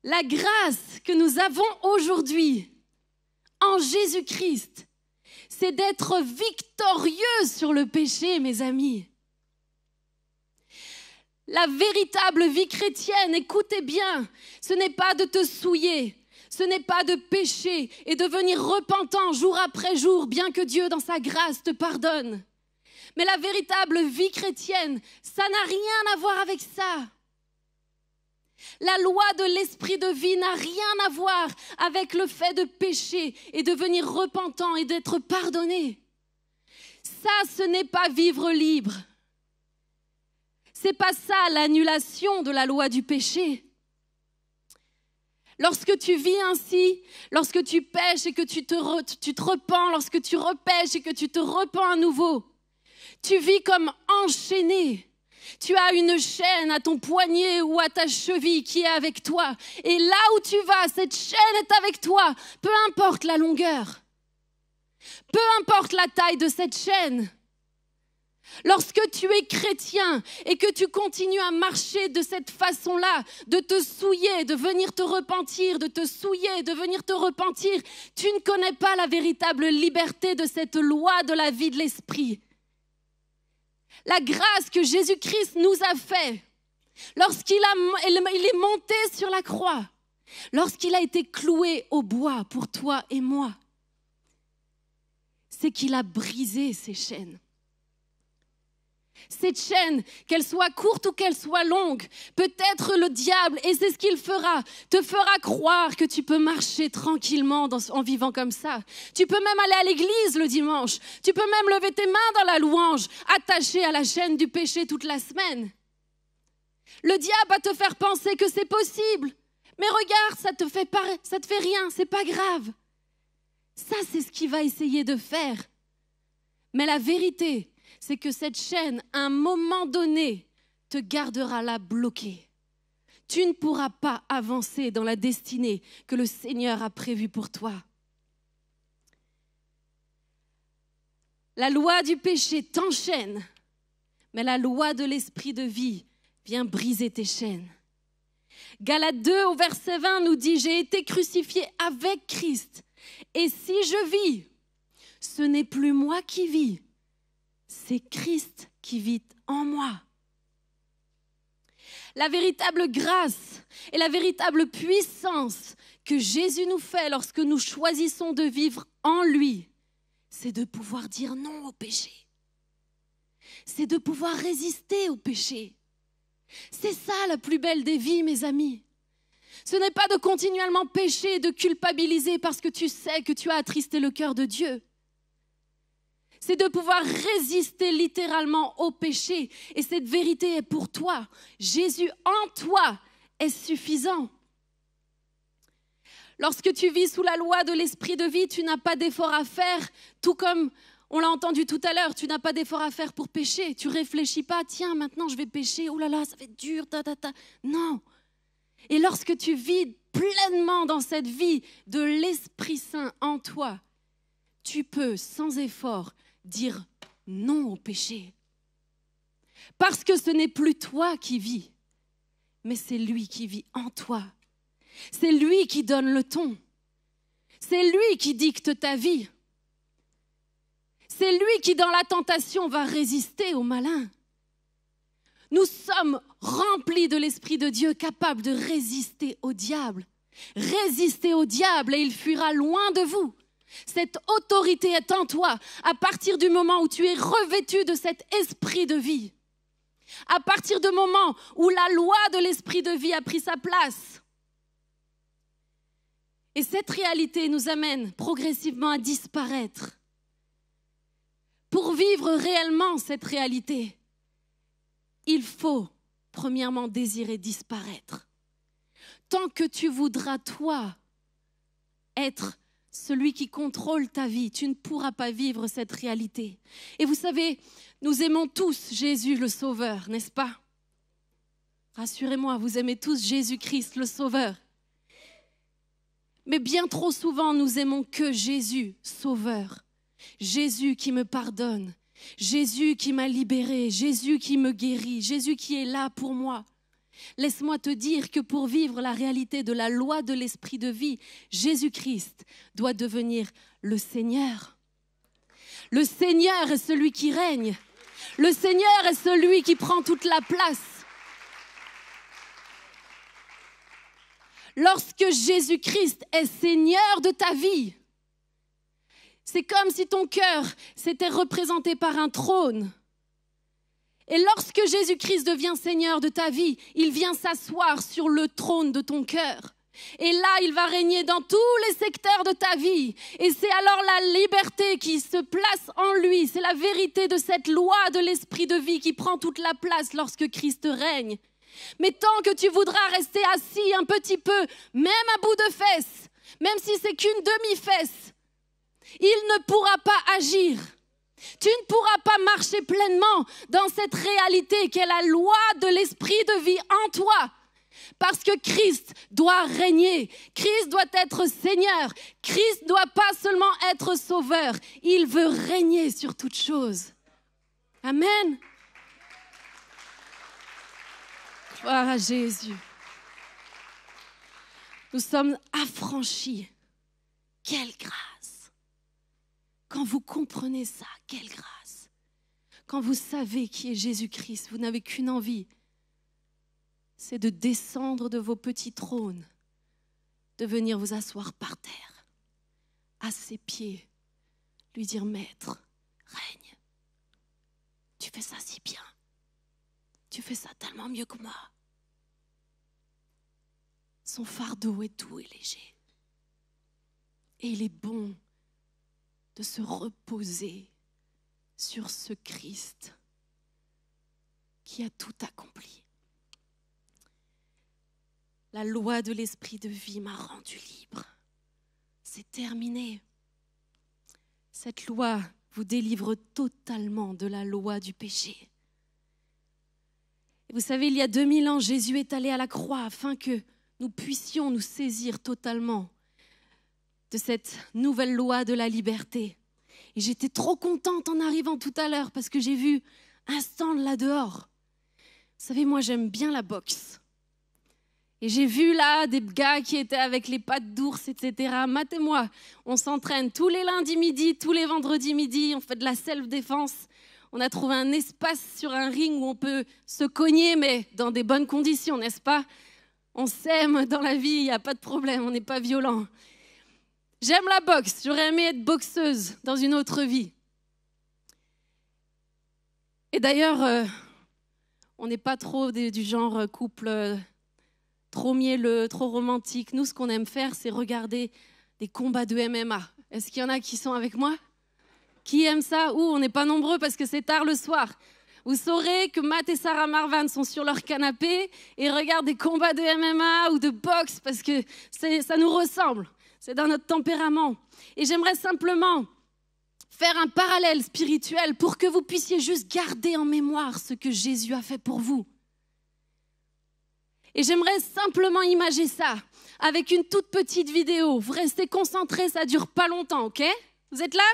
La grâce que nous avons aujourd'hui en Jésus-Christ, c'est d'être victorieux sur le péché, mes amis. La véritable vie chrétienne, écoutez bien, ce n'est pas de te souiller, ce n'est pas de pécher et devenir repentant jour après jour, bien que Dieu, dans sa grâce, te pardonne. Mais la véritable vie chrétienne, ça n'a rien à voir avec ça. La loi de l'esprit de vie n'a rien à voir avec le fait de pécher et devenir repentant et d'être pardonné. Ça, ce n'est pas vivre libre. C'est pas ça l'annulation de la loi du péché. Lorsque tu vis ainsi, lorsque tu pèches et que tu te repens, lorsque tu repèches et que tu te repens à nouveau, tu vis comme enchaîné. Tu as une chaîne à ton poignet ou à ta cheville qui est avec toi. Et là où tu vas, cette chaîne est avec toi. Peu importe la longueur. Peu importe la taille de cette chaîne. Lorsque tu es chrétien et que tu continues à marcher de cette façon-là, de te souiller, de venir te repentir, de te souiller, de venir te repentir, tu ne connais pas la véritable liberté de cette loi de la vie de l'esprit. La grâce que Jésus-Christ nous a fait lorsqu'il est monté sur la croix, lorsqu'il a été cloué au bois pour toi et moi, c'est qu'il a brisé ces chaînes. Cette chaîne, qu'elle soit courte ou qu'elle soit longue, peut-être le diable, et c'est ce qu'il fera, te fera croire que tu peux marcher tranquillement en vivant comme ça. Tu peux même aller à l'église le dimanche. Tu peux même lever tes mains dans la louange, attaché à la chaîne du péché toute la semaine. Le diable va te faire penser que c'est possible. Mais regarde, ça te fait rien, c'est pas grave. Ça, c'est ce qu'il va essayer de faire. Mais la vérité, c'est que cette chaîne, à un moment donné, te gardera là bloqué. Tu ne pourras pas avancer dans la destinée que le Seigneur a prévue pour toi. La loi du péché t'enchaîne, mais la loi de l'esprit de vie vient briser tes chaînes. Galates 2 au verset 20 nous dit « J'ai été crucifié avec Christ, et si je vis, ce n'est plus moi qui vis, c'est Christ qui vit en moi. » La véritable grâce et la véritable puissance que Jésus nous fait lorsque nous choisissons de vivre en lui, c'est de pouvoir dire non au péché. C'est de pouvoir résister au péché. C'est ça la plus belle des vies, mes amis. Ce n'est pas de continuellement pécher et de culpabiliser parce que tu sais que tu as attristé le cœur de Dieu. C'est de pouvoir résister littéralement au péché. Et cette vérité est pour toi. Jésus en toi est suffisant. Lorsque tu vis sous la loi de l'esprit de vie, tu n'as pas d'effort à faire, tout comme on l'a entendu tout à l'heure, tu n'as pas d'effort à faire pour pécher. Tu ne réfléchis pas, tiens, maintenant je vais pécher, oh là là, ça va être dur, Non. Et lorsque tu vis pleinement dans cette vie de l'Esprit Saint en toi, tu peux, sans effort, dire non au péché. Parce que ce n'est plus toi qui vis, mais c'est lui qui vit en toi. C'est lui qui donne le ton. C'est lui qui dicte ta vie. C'est lui qui, dans la tentation, va résister au malin. Nous sommes remplis de l'Esprit de Dieu, capables de résister au diable. Résistez au diable et il fuira loin de vous. Cette autorité est en toi à partir du moment où tu es revêtu de cet esprit de vie. À partir du moment où la loi de l'esprit de vie a pris sa place. Et cette réalité nous amène progressivement à disparaître. Pour vivre réellement cette réalité, il faut premièrement désirer disparaître. Tant que tu voudras, toi, être celui qui contrôle ta vie, tu ne pourras pas vivre cette réalité. Et vous savez, nous aimons tous Jésus le Sauveur, n'est-ce pas? Rassurez-moi, vous aimez tous Jésus-Christ le Sauveur. Mais bien trop souvent, nous aimons que Jésus Sauveur. Jésus qui me pardonne, Jésus qui m'a libéré, Jésus qui me guérit, Jésus qui est là pour moi. Laisse-moi te dire que pour vivre la réalité de la loi de l'esprit de vie, Jésus-Christ doit devenir le Seigneur. Le Seigneur est celui qui règne. Le Seigneur est celui qui prend toute la place. Lorsque Jésus-Christ est Seigneur de ta vie, c'est comme si ton cœur s'était représenté par un trône. Et lorsque Jésus-Christ devient Seigneur de ta vie, il vient s'asseoir sur le trône de ton cœur. Et là, il va régner dans tous les secteurs de ta vie. Et c'est alors la liberté qui se place en lui. C'est la vérité de cette loi de l'esprit de vie qui prend toute la place lorsque Christ règne. Mais tant que tu voudras rester assis un petit peu, même à bout de fesses, même si c'est qu'une demi-fesse, il ne pourra pas agir. Tu ne pourras pas marcher pleinement dans cette réalité qui est la loi de l'esprit de vie en toi. Parce que Christ doit régner, Christ doit être Seigneur, Christ ne doit pas seulement être sauveur, il veut régner sur toutes choses. Amen. Gloire à Jésus. Nous sommes affranchis. Quelle grâce! Quand vous comprenez ça, quelle grâce! Quand vous savez qui est Jésus-Christ, vous n'avez qu'une envie, c'est de descendre de vos petits trônes, de venir vous asseoir par terre, à ses pieds, lui dire, Maître, règne. Tu fais ça si bien. Tu fais ça tellement mieux que moi. Son fardeau est doux et léger. Et il est bon de se reposer sur ce Christ qui a tout accompli. La loi de l'esprit de vie m'a rendu libre. C'est terminé. Cette loi vous délivre totalement de la loi du péché. Et vous savez, il y a 2000 ans, Jésus est allé à la croix afin que nous puissions nous saisir totalement de cette nouvelle loi de la liberté. Et j'étais trop contente en arrivant tout à l'heure parce que j'ai vu un stand là dehors. Vous savez, moi j'aime bien la boxe. Et j'ai vu là des gars qui étaient avec les pattes d'ours, etc. Matt et moi, on s'entraîne tous les lundis midi, tous les vendredis midi, on fait de la self-défense. On a trouvé un espace sur un ring où on peut se cogner, mais dans des bonnes conditions, n'est-ce pas? On s'aime dans la vie, il n'y a pas de problème, on n'est pas violent. J'aime la boxe, j'aurais aimé être boxeuse dans une autre vie. Et d'ailleurs, on n'est pas trop du genre couple trop mielleux, trop romantique. Nous, ce qu'on aime faire, c'est regarder des combats de MMA. Est-ce qu'il y en a qui sont avec moi? Qui aime ça? On n'est pas nombreux parce que c'est tard le soir. Vous saurez que Matt et Sarah Marvan sont sur leur canapé et regardent des combats de MMA ou de boxe parce que ça nous ressemble. C'est dans notre tempérament. Et j'aimerais simplement faire un parallèle spirituel pour que vous puissiez juste garder en mémoire ce que Jésus a fait pour vous. Et j'aimerais simplement imager ça avec une toute petite vidéo. Vous restez concentrés, ça ne dure pas longtemps, ok? Vous êtes là?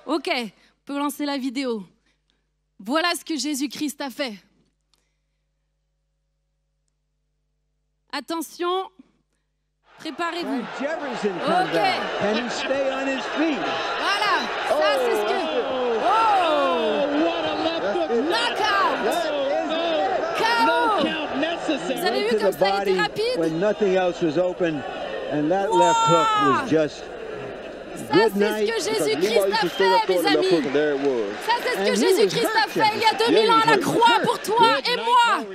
Ok, on peut lancer la vidéo. Voilà ce que Jésus-Christ a fait. Attention, préparez-vous. Ok. Voilà, ça c'est ce que... Oh! Knockout! KO! Vous avez vu comme ça a été rapide? Ça, c'est ce que Jésus-Christ a fait, mes amis. Ça, c'est ce que Jésus-Christ a fait il y a 2000 ans à la croix pour toi et moi.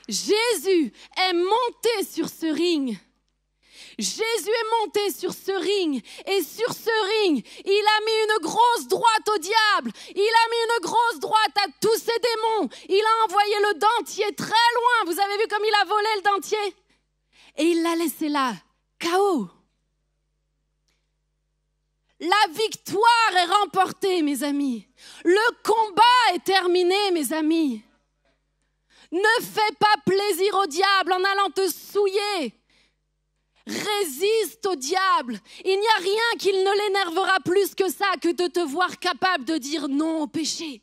Jésus est monté sur ce ring. Jésus est monté sur ce ring et sur ce ring, il a mis une grosse droite au diable. Il a mis une grosse droite à tous ses démons. Il a envoyé le dentier très loin. Vous avez vu comme il a volé le dentier? Et il l'a laissé là, KO. La victoire est remportée, mes amis. Le combat est terminé, mes amis. Ne fais pas plaisir au diable en allant te souiller. Résiste au diable. Il n'y a rien qui ne l'énervera plus que ça, que de te voir capable de dire non au péché.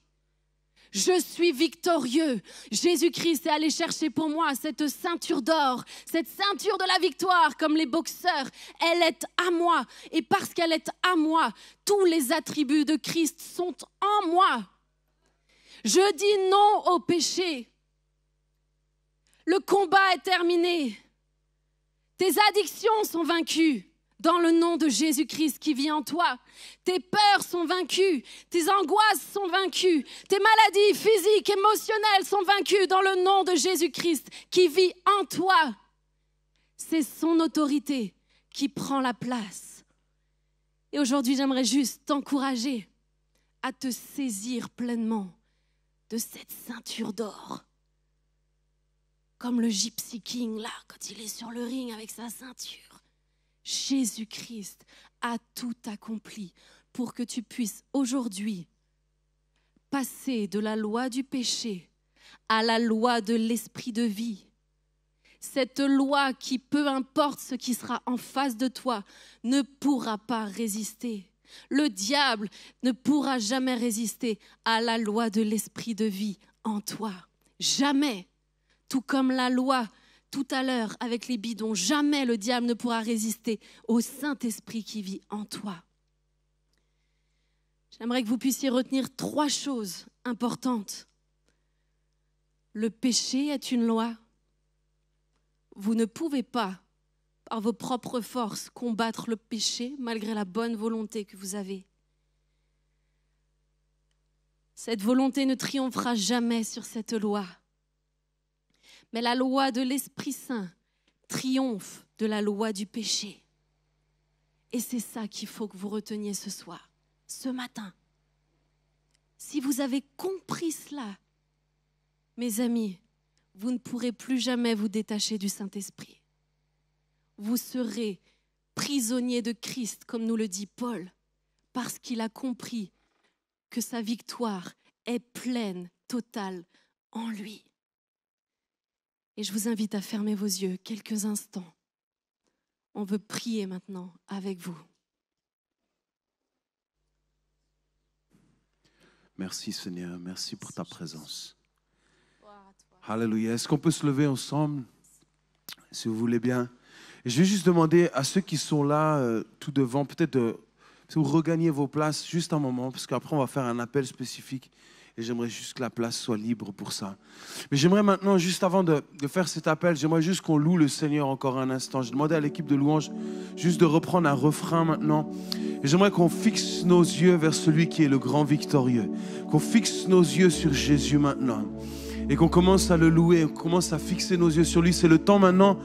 Je suis victorieux. Jésus-Christ est allé chercher pour moi cette ceinture d'or, cette ceinture de la victoire, comme les boxeurs. Elle est à moi. Et parce qu'elle est à moi, tous les attributs de Christ sont en moi. Je dis non au péché. Le combat est terminé. Tes addictions sont vaincues dans le nom de Jésus-Christ qui vit en toi. Tes peurs sont vaincues, tes angoisses sont vaincues, tes maladies physiques, émotionnelles sont vaincues dans le nom de Jésus-Christ qui vit en toi. C'est son autorité qui prend la place. Et aujourd'hui, j'aimerais juste t'encourager à te saisir pleinement de cette ceinture d'or. Comme le Gypsy King, là, quand il est sur le ring avec sa ceinture. Jésus-Christ a tout accompli pour que tu puisses aujourd'hui passer de la loi du péché à la loi de l'esprit de vie. Cette loi qui, peu importe ce qui sera en face de toi, ne pourra pas résister. Le diable ne pourra jamais résister à la loi de l'esprit de vie en toi. Jamais. Tout comme la loi tout à l'heure avec les bidons, jamais le diable ne pourra résister au Saint-Esprit qui vit en toi. J'aimerais que vous puissiez retenir 3 choses importantes. Le péché est une loi. Vous ne pouvez pas, par vos propres forces, combattre le péché malgré la bonne volonté que vous avez. Cette volonté ne triomphera jamais sur cette loi. Mais la loi de l'Esprit Saint triomphe de la loi du péché. Et c'est ça qu'il faut que vous reteniez ce soir, ce matin. Si vous avez compris cela, mes amis, vous ne pourrez plus jamais vous détacher du Saint-Esprit. Vous serez prisonniers de Christ, comme nous le dit Paul, parce qu'il a compris que sa victoire est pleine, totale en lui. Et je vous invite à fermer vos yeux quelques instants. On veut prier maintenant avec vous. Merci Seigneur, merci pour ta présence. Alléluia. Est-ce qu'on peut se lever ensemble, si vous voulez bien? Et je vais juste demander à ceux qui sont là, tout devant, peut-être de vous regagner vos places juste un moment, parce qu'après on va faire un appel spécifique. Et j'aimerais juste que la place soit libre pour ça. Mais j'aimerais maintenant, juste avant de faire cet appel, j'aimerais juste qu'on loue le Seigneur encore un instant. Je demandais à l'équipe de louange juste de reprendre un refrain maintenant. Et j'aimerais qu'on fixe nos yeux vers celui qui est le grand victorieux. Qu'on fixe nos yeux sur Jésus maintenant. Et qu'on commence à le louer, on commence à fixer nos yeux sur lui. C'est le temps maintenant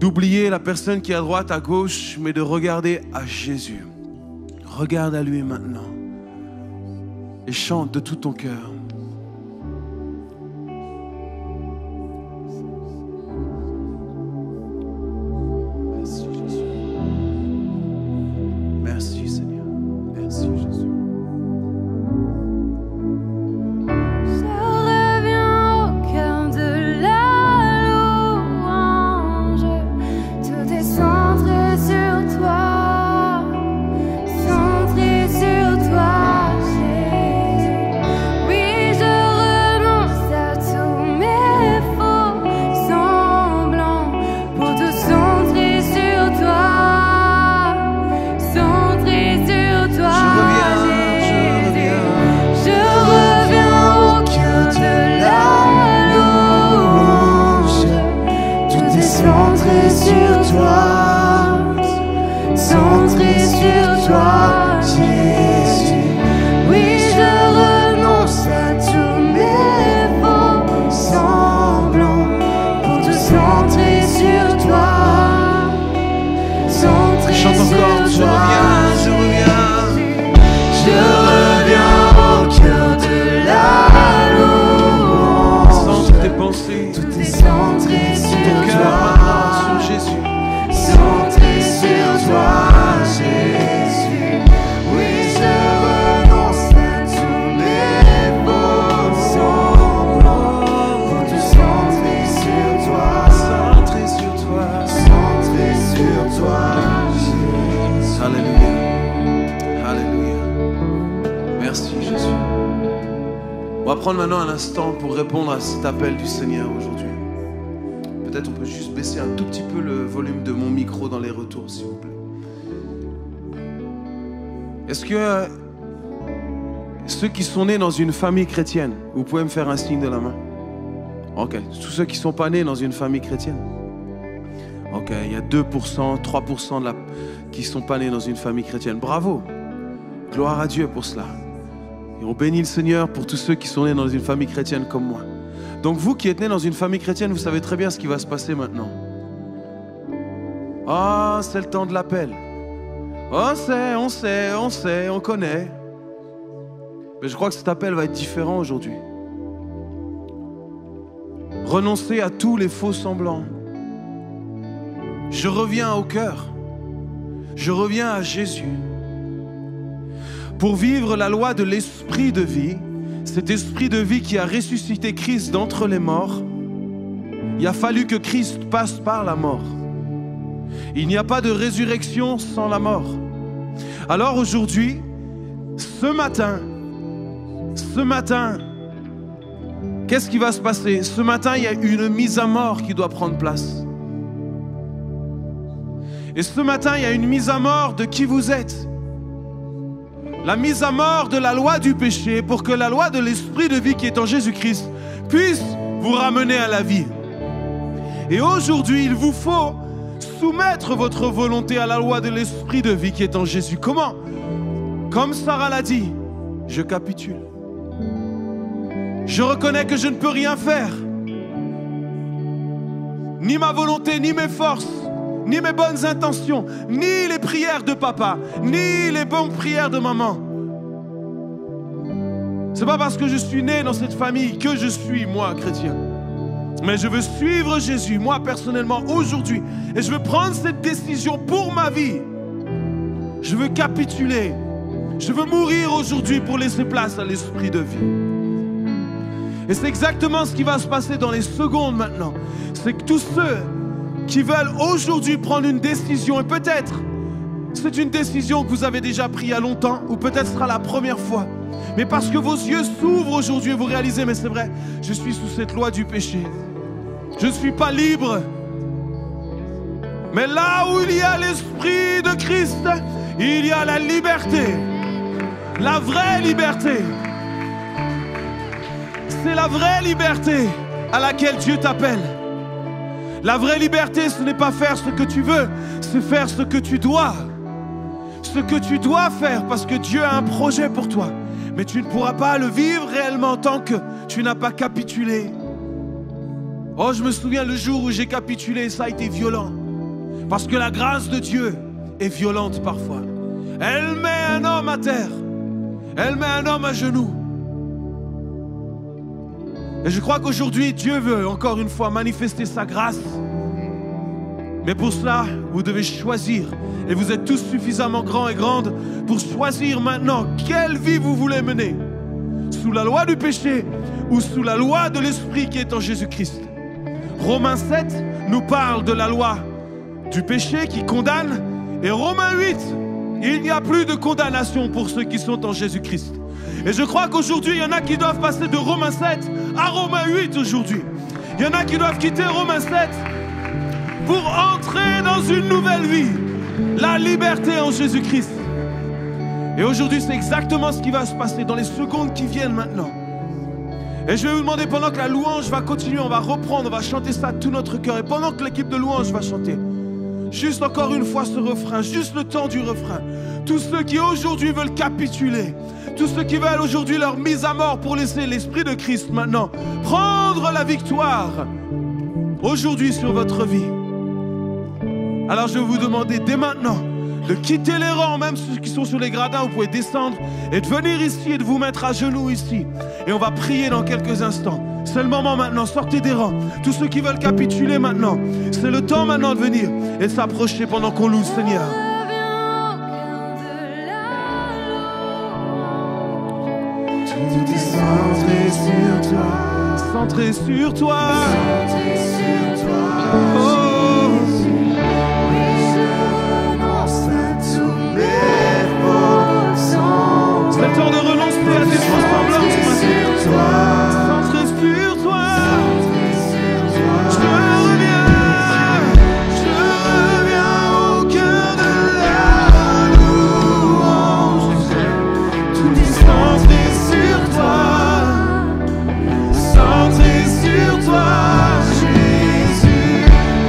d'oublier la personne qui est à droite, à gauche, mais de regarder à Jésus. Regarde à lui maintenant. Et chante de tout ton cœur. Merci Jésus. Merci Seigneur. Merci Jésus. Maintenant un instant pour répondre à cet appel du Seigneur aujourd'hui. Peut-être on peut juste baisser un tout petit peu le volume de mon micro dans les retours, s'il vous plaît. Est-ce que ceux qui sont nés dans une famille chrétienne, vous pouvez me faire un signe de la main? Ok. Tous ceux qui ne sont pas nés dans une famille chrétienne? Ok. Il y a 2%, 3% qui ne sont pas nés dans une famille chrétienne. Bravo. Gloire à Dieu pour cela. Et on bénit le Seigneur pour tous ceux qui sont nés dans une famille chrétienne comme moi. Donc vous qui êtes nés dans une famille chrétienne, vous savez très bien ce qui va se passer maintenant. Ah, c'est le temps de l'appel. Oh, on connaît. Mais je crois que cet appel va être différent aujourd'hui. Renoncez à tous les faux semblants. Je reviens au cœur. Je reviens à Jésus. Pour vivre la loi de l'esprit de vie, cet esprit de vie qui a ressuscité Christ d'entre les morts, il a fallu que Christ passe par la mort. Il n'y a pas de résurrection sans la mort. Alors aujourd'hui, ce matin, qu'est-ce qui va se passer? Ce matin, il y a une mise à mort qui doit prendre place. Et ce matin, il y a une mise à mort de qui vous êtes. La mise à mort de la loi du péché pour que la loi de l'esprit de vie qui est en Jésus-Christ puisse vous ramener à la vie. Et aujourd'hui, il vous faut soumettre votre volonté à la loi de l'esprit de vie qui est en Jésus. Comment? Comme Sarah l'a dit, je capitule. Je reconnais que je ne peux rien faire. Ni ma volonté, ni mes forces, ni mes bonnes intentions, ni les prières de papa, ni les bonnes prières de maman. C'est pas parce que je suis né dans cette famille que je suis, moi, chrétien. Mais je veux suivre Jésus, moi, personnellement, aujourd'hui. Et je veux prendre cette décision pour ma vie. Je veux capituler. Je veux mourir aujourd'hui pour laisser place à l'esprit de vie. Et c'est exactement ce qui va se passer dans les secondes maintenant. C'est que tous ceux qui veulent aujourd'hui prendre une décision, et peut-être c'est une décision que vous avez déjà prise il y a longtemps, ou peut-être ce sera la première fois, mais parce que vos yeux s'ouvrent aujourd'hui et vous réalisez, mais c'est vrai, je suis sous cette loi du péché. Je ne suis pas libre. Mais là où il y a l'esprit de Christ, il y a la liberté. La vraie liberté. C'est la vraie liberté à laquelle Dieu t'appelle. La vraie liberté, ce n'est pas faire ce que tu veux, c'est faire ce que tu dois. Ce que tu dois faire parce que Dieu a un projet pour toi. Mais tu ne pourras pas le vivre réellement tant que tu n'as pas capitulé. Oh, je me souviens le jour où j'ai capitulé, ça a été violent. Parce que la grâce de Dieu est violente parfois. Elle met un homme à terre. Elle met un homme à genoux. Et je crois qu'aujourd'hui, Dieu veut encore une fois manifester sa grâce. Mais pour cela, vous devez choisir. Et vous êtes tous suffisamment grands et grandes pour choisir maintenant quelle vie vous voulez mener. Sous la loi du péché ou sous la loi de l'esprit qui est en Jésus-Christ. Romains 7 nous parle de la loi du péché qui condamne. Et Romains 8, il n'y a plus de condamnation pour ceux qui sont en Jésus-Christ. Et je crois qu'aujourd'hui, il y en a qui doivent passer de Romains 7 à Romains 8 aujourd'hui. Il y en a qui doivent quitter Romains 7 pour entrer dans une nouvelle vie. La liberté en Jésus-Christ. Et aujourd'hui, c'est exactement ce qui va se passer dans les secondes qui viennent maintenant. Et je vais vous demander, pendant que la louange va continuer, on va reprendre, on va chanter ça de tout notre cœur. Et pendant que l'équipe de louange va chanter, juste encore une fois ce refrain, juste le temps du refrain. Tous ceux qui aujourd'hui veulent capituler, tous ceux qui veulent aujourd'hui leur mise à mort pour laisser l'esprit de Christ maintenant prendre la victoire aujourd'hui sur votre vie. Alors je vais vous demander dès maintenant de quitter les rangs, même ceux qui sont sur les gradins, vous pouvez descendre et de venir ici et de vous mettre à genoux ici. Et on va prier dans quelques instants. C'est le moment maintenant, sortez des rangs. Tous ceux qui veulent capituler maintenant, c'est le temps maintenant de venir et de s'approcher pendant qu'on loue le Seigneur. Tout est centré sur toi. Centré sur toi. Centré sur toi. Oh. C'est le temps de renoncer à tes ressemblances. Centré sur toi. Je reviens au cœur de la louange. Tout est centré sur toi. Centré sur toi, Jésus.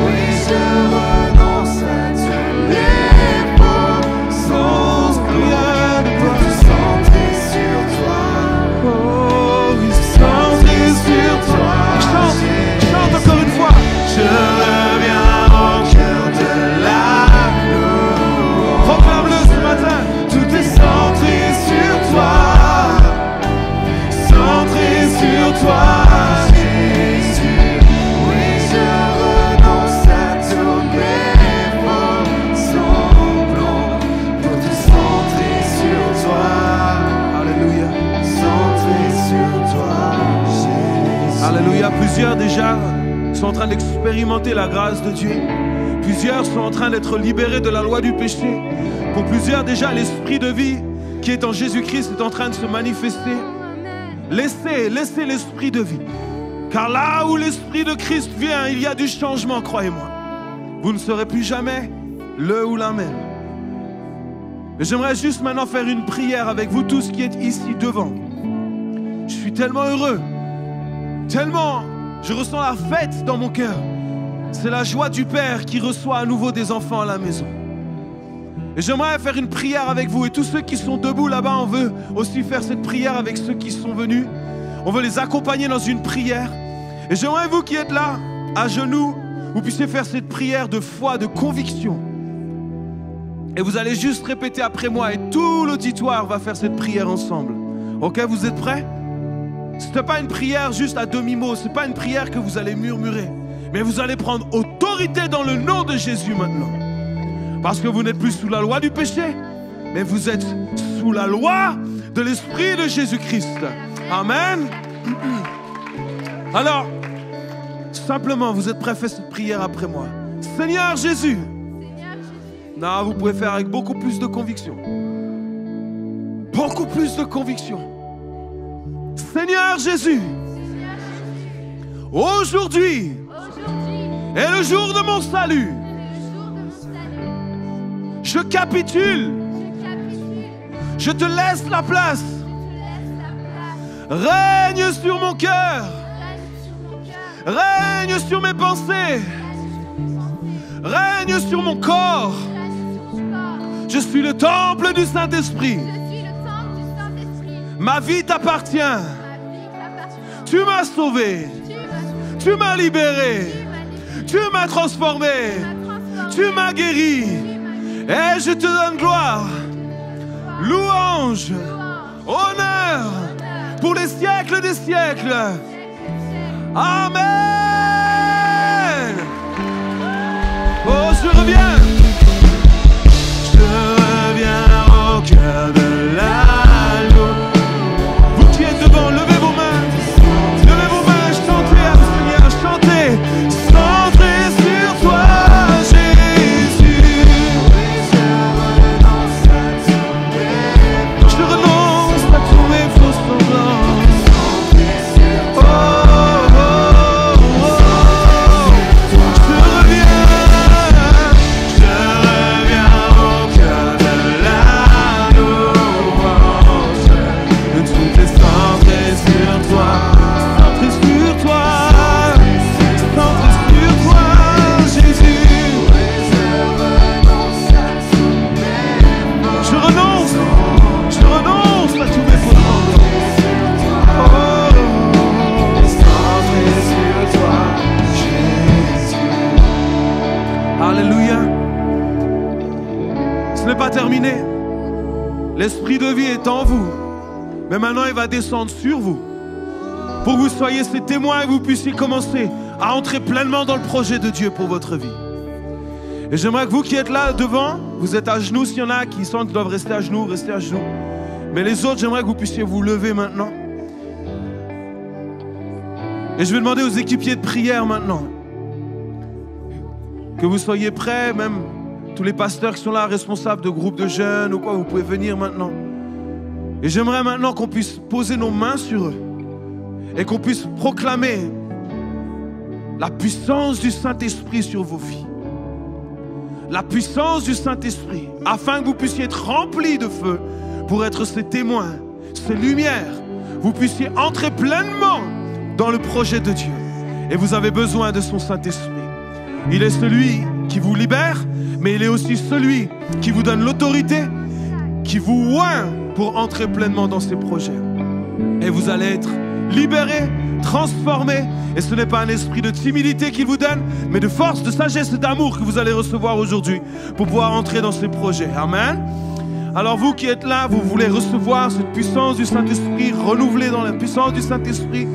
Oui, je renonce à tous les faux. Sans gloire. Pour tout centrer Plusieurs déjà sont en train d'expérimenter la grâce de Dieu. Plusieurs sont en train d'être libérés de la loi du péché. Pour plusieurs déjà, l'esprit de vie qui est en Jésus-Christ est en train de se manifester. Laissez l'esprit de vie. Car là où l'esprit de Christ vient, il y a du changement, croyez-moi. Vous ne serez plus jamais le ou la même. J'aimerais juste maintenant faire une prière avec vous tous qui êtes ici devant. Je suis tellement heureux. Tellement, je ressens la fête dans mon cœur. C'est la joie du Père qui reçoit à nouveau des enfants à la maison. Et j'aimerais faire une prière avec vous. Et tous ceux qui sont debout là-bas, on veut aussi faire cette prière avec ceux qui sont venus. On veut les accompagner dans une prière. Et j'aimerais vous qui êtes là, à genoux, vous puissiez faire cette prière de foi, de conviction. Et vous allez juste répéter après moi. Et tout l'auditoire va faire cette prière ensemble. Ok, vous êtes prêts? Ce n'est pas une prière juste à demi-mot. Ce n'est pas une prière que vous allez murmurer. Mais vous allez prendre autorité dans le nom de Jésus maintenant. Parce que vous n'êtes plus sous la loi du péché, mais vous êtes sous la loi de l'Esprit de Jésus-Christ. Amen. Alors, simplement, vous êtes prêts à faire cette prière après moi. Seigneur Jésus. Non, vous pouvez faire avec beaucoup plus de conviction. Beaucoup plus de conviction. Seigneur Jésus. Aujourd'hui est le jour de mon salut. Je capitule. Je te laisse la place. Règne sur mon cœur. Règne sur mes pensées. Règne sur mon corps. Je suis le temple du Saint-Esprit. Ma vie t'appartient. Tu m'as sauvé. Tu m'as libéré. Tu m'as transformé. Tu m'as guéri. Et je te donne gloire, louange, honneur pour les siècles des siècles. Amen. Oh, je reviens. Je reviens au cœur de l'agneau. Vous qui êtes devant, levez vos mains. Levez vos mains, chantez à le Seigneur, chantez. Centrez sur toi, Jésus. Je renonce à tous mes faux semblants. Oh, oh, oh, oh. Je reviens au cœur de l'agneau. Tout est centré sur toi, centré sur toi, centré sur toi, Jésus. Je renonce à tous mes faux semblants. Oh, centré sur toi, Jésus. Alléluia. Ce n'est pas terminé. L'esprit de vie est en vous. Mais maintenant, il va descendre sur vous. Pour que vous soyez ses témoins et vous puissiez commencer à entrer pleinement dans le projet de Dieu pour votre vie. Et j'aimerais que vous qui êtes là devant, vous êtes à genoux. S'il y en a qui sentent qu'ils doivent rester à genoux, restez à genoux. Mais les autres, j'aimerais que vous puissiez vous lever maintenant. Et je vais demander aux équipiers de prière maintenant que vous soyez prêts, même tous les pasteurs qui sont là, responsables de groupes de jeunes ou quoi, vous pouvez venir maintenant. Et j'aimerais maintenant qu'on puisse poser nos mains sur eux et qu'on puisse proclamer la puissance du Saint-Esprit sur vos vies. La puissance du Saint-Esprit, afin que vous puissiez être remplis de feu pour être ses témoins, ses lumières. Vous puissiez entrer pleinement dans le projet de Dieu. Et vous avez besoin de son Saint-Esprit. Il est celui qui vous libère, mais il est aussi celui qui vous donne l'autorité, qui vous oint pour entrer pleinement dans ses projets. Et vous allez être libérés, transformés. Et ce n'est pas un esprit de timidité qu'il vous donne, mais de force, de sagesse et d'amour que vous allez recevoir aujourd'hui pour pouvoir entrer dans ses projets. Amen. Alors vous qui êtes là, vous voulez recevoir cette puissance du Saint-Esprit, renouvelée dans la puissance du Saint-Esprit.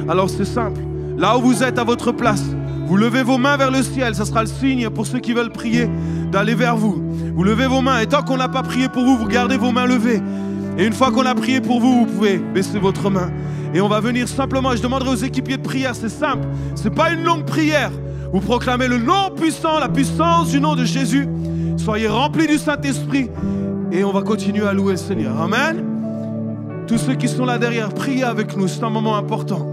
Alors c'est simple. Là où vous êtes à votre place, vous levez vos mains vers le ciel. Ça sera le signe pour ceux qui veulent prier d'aller vers vous. Vous levez vos mains et tant qu'on n'a pas prié pour vous, vous gardez vos mains levées. Et une fois qu'on a prié pour vous, vous pouvez baisser votre main. Et on va venir simplement, je demanderai aux équipiers de prière, c'est simple, ce n'est pas une longue prière. Vous proclamez le nom puissant, la puissance du nom de Jésus. Soyez remplis du Saint-Esprit et on va continuer à louer le Seigneur. Amen. Tous ceux qui sont là derrière, priez avec nous, c'est un moment important.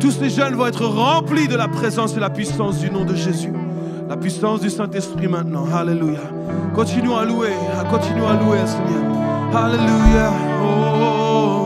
Tous ces jeunes vont être remplis de la présence et la puissance du nom de Jésus. La puissance du Saint-Esprit maintenant. Alléluia. Continuons à louer le Seigneur. Alléluia. Oh.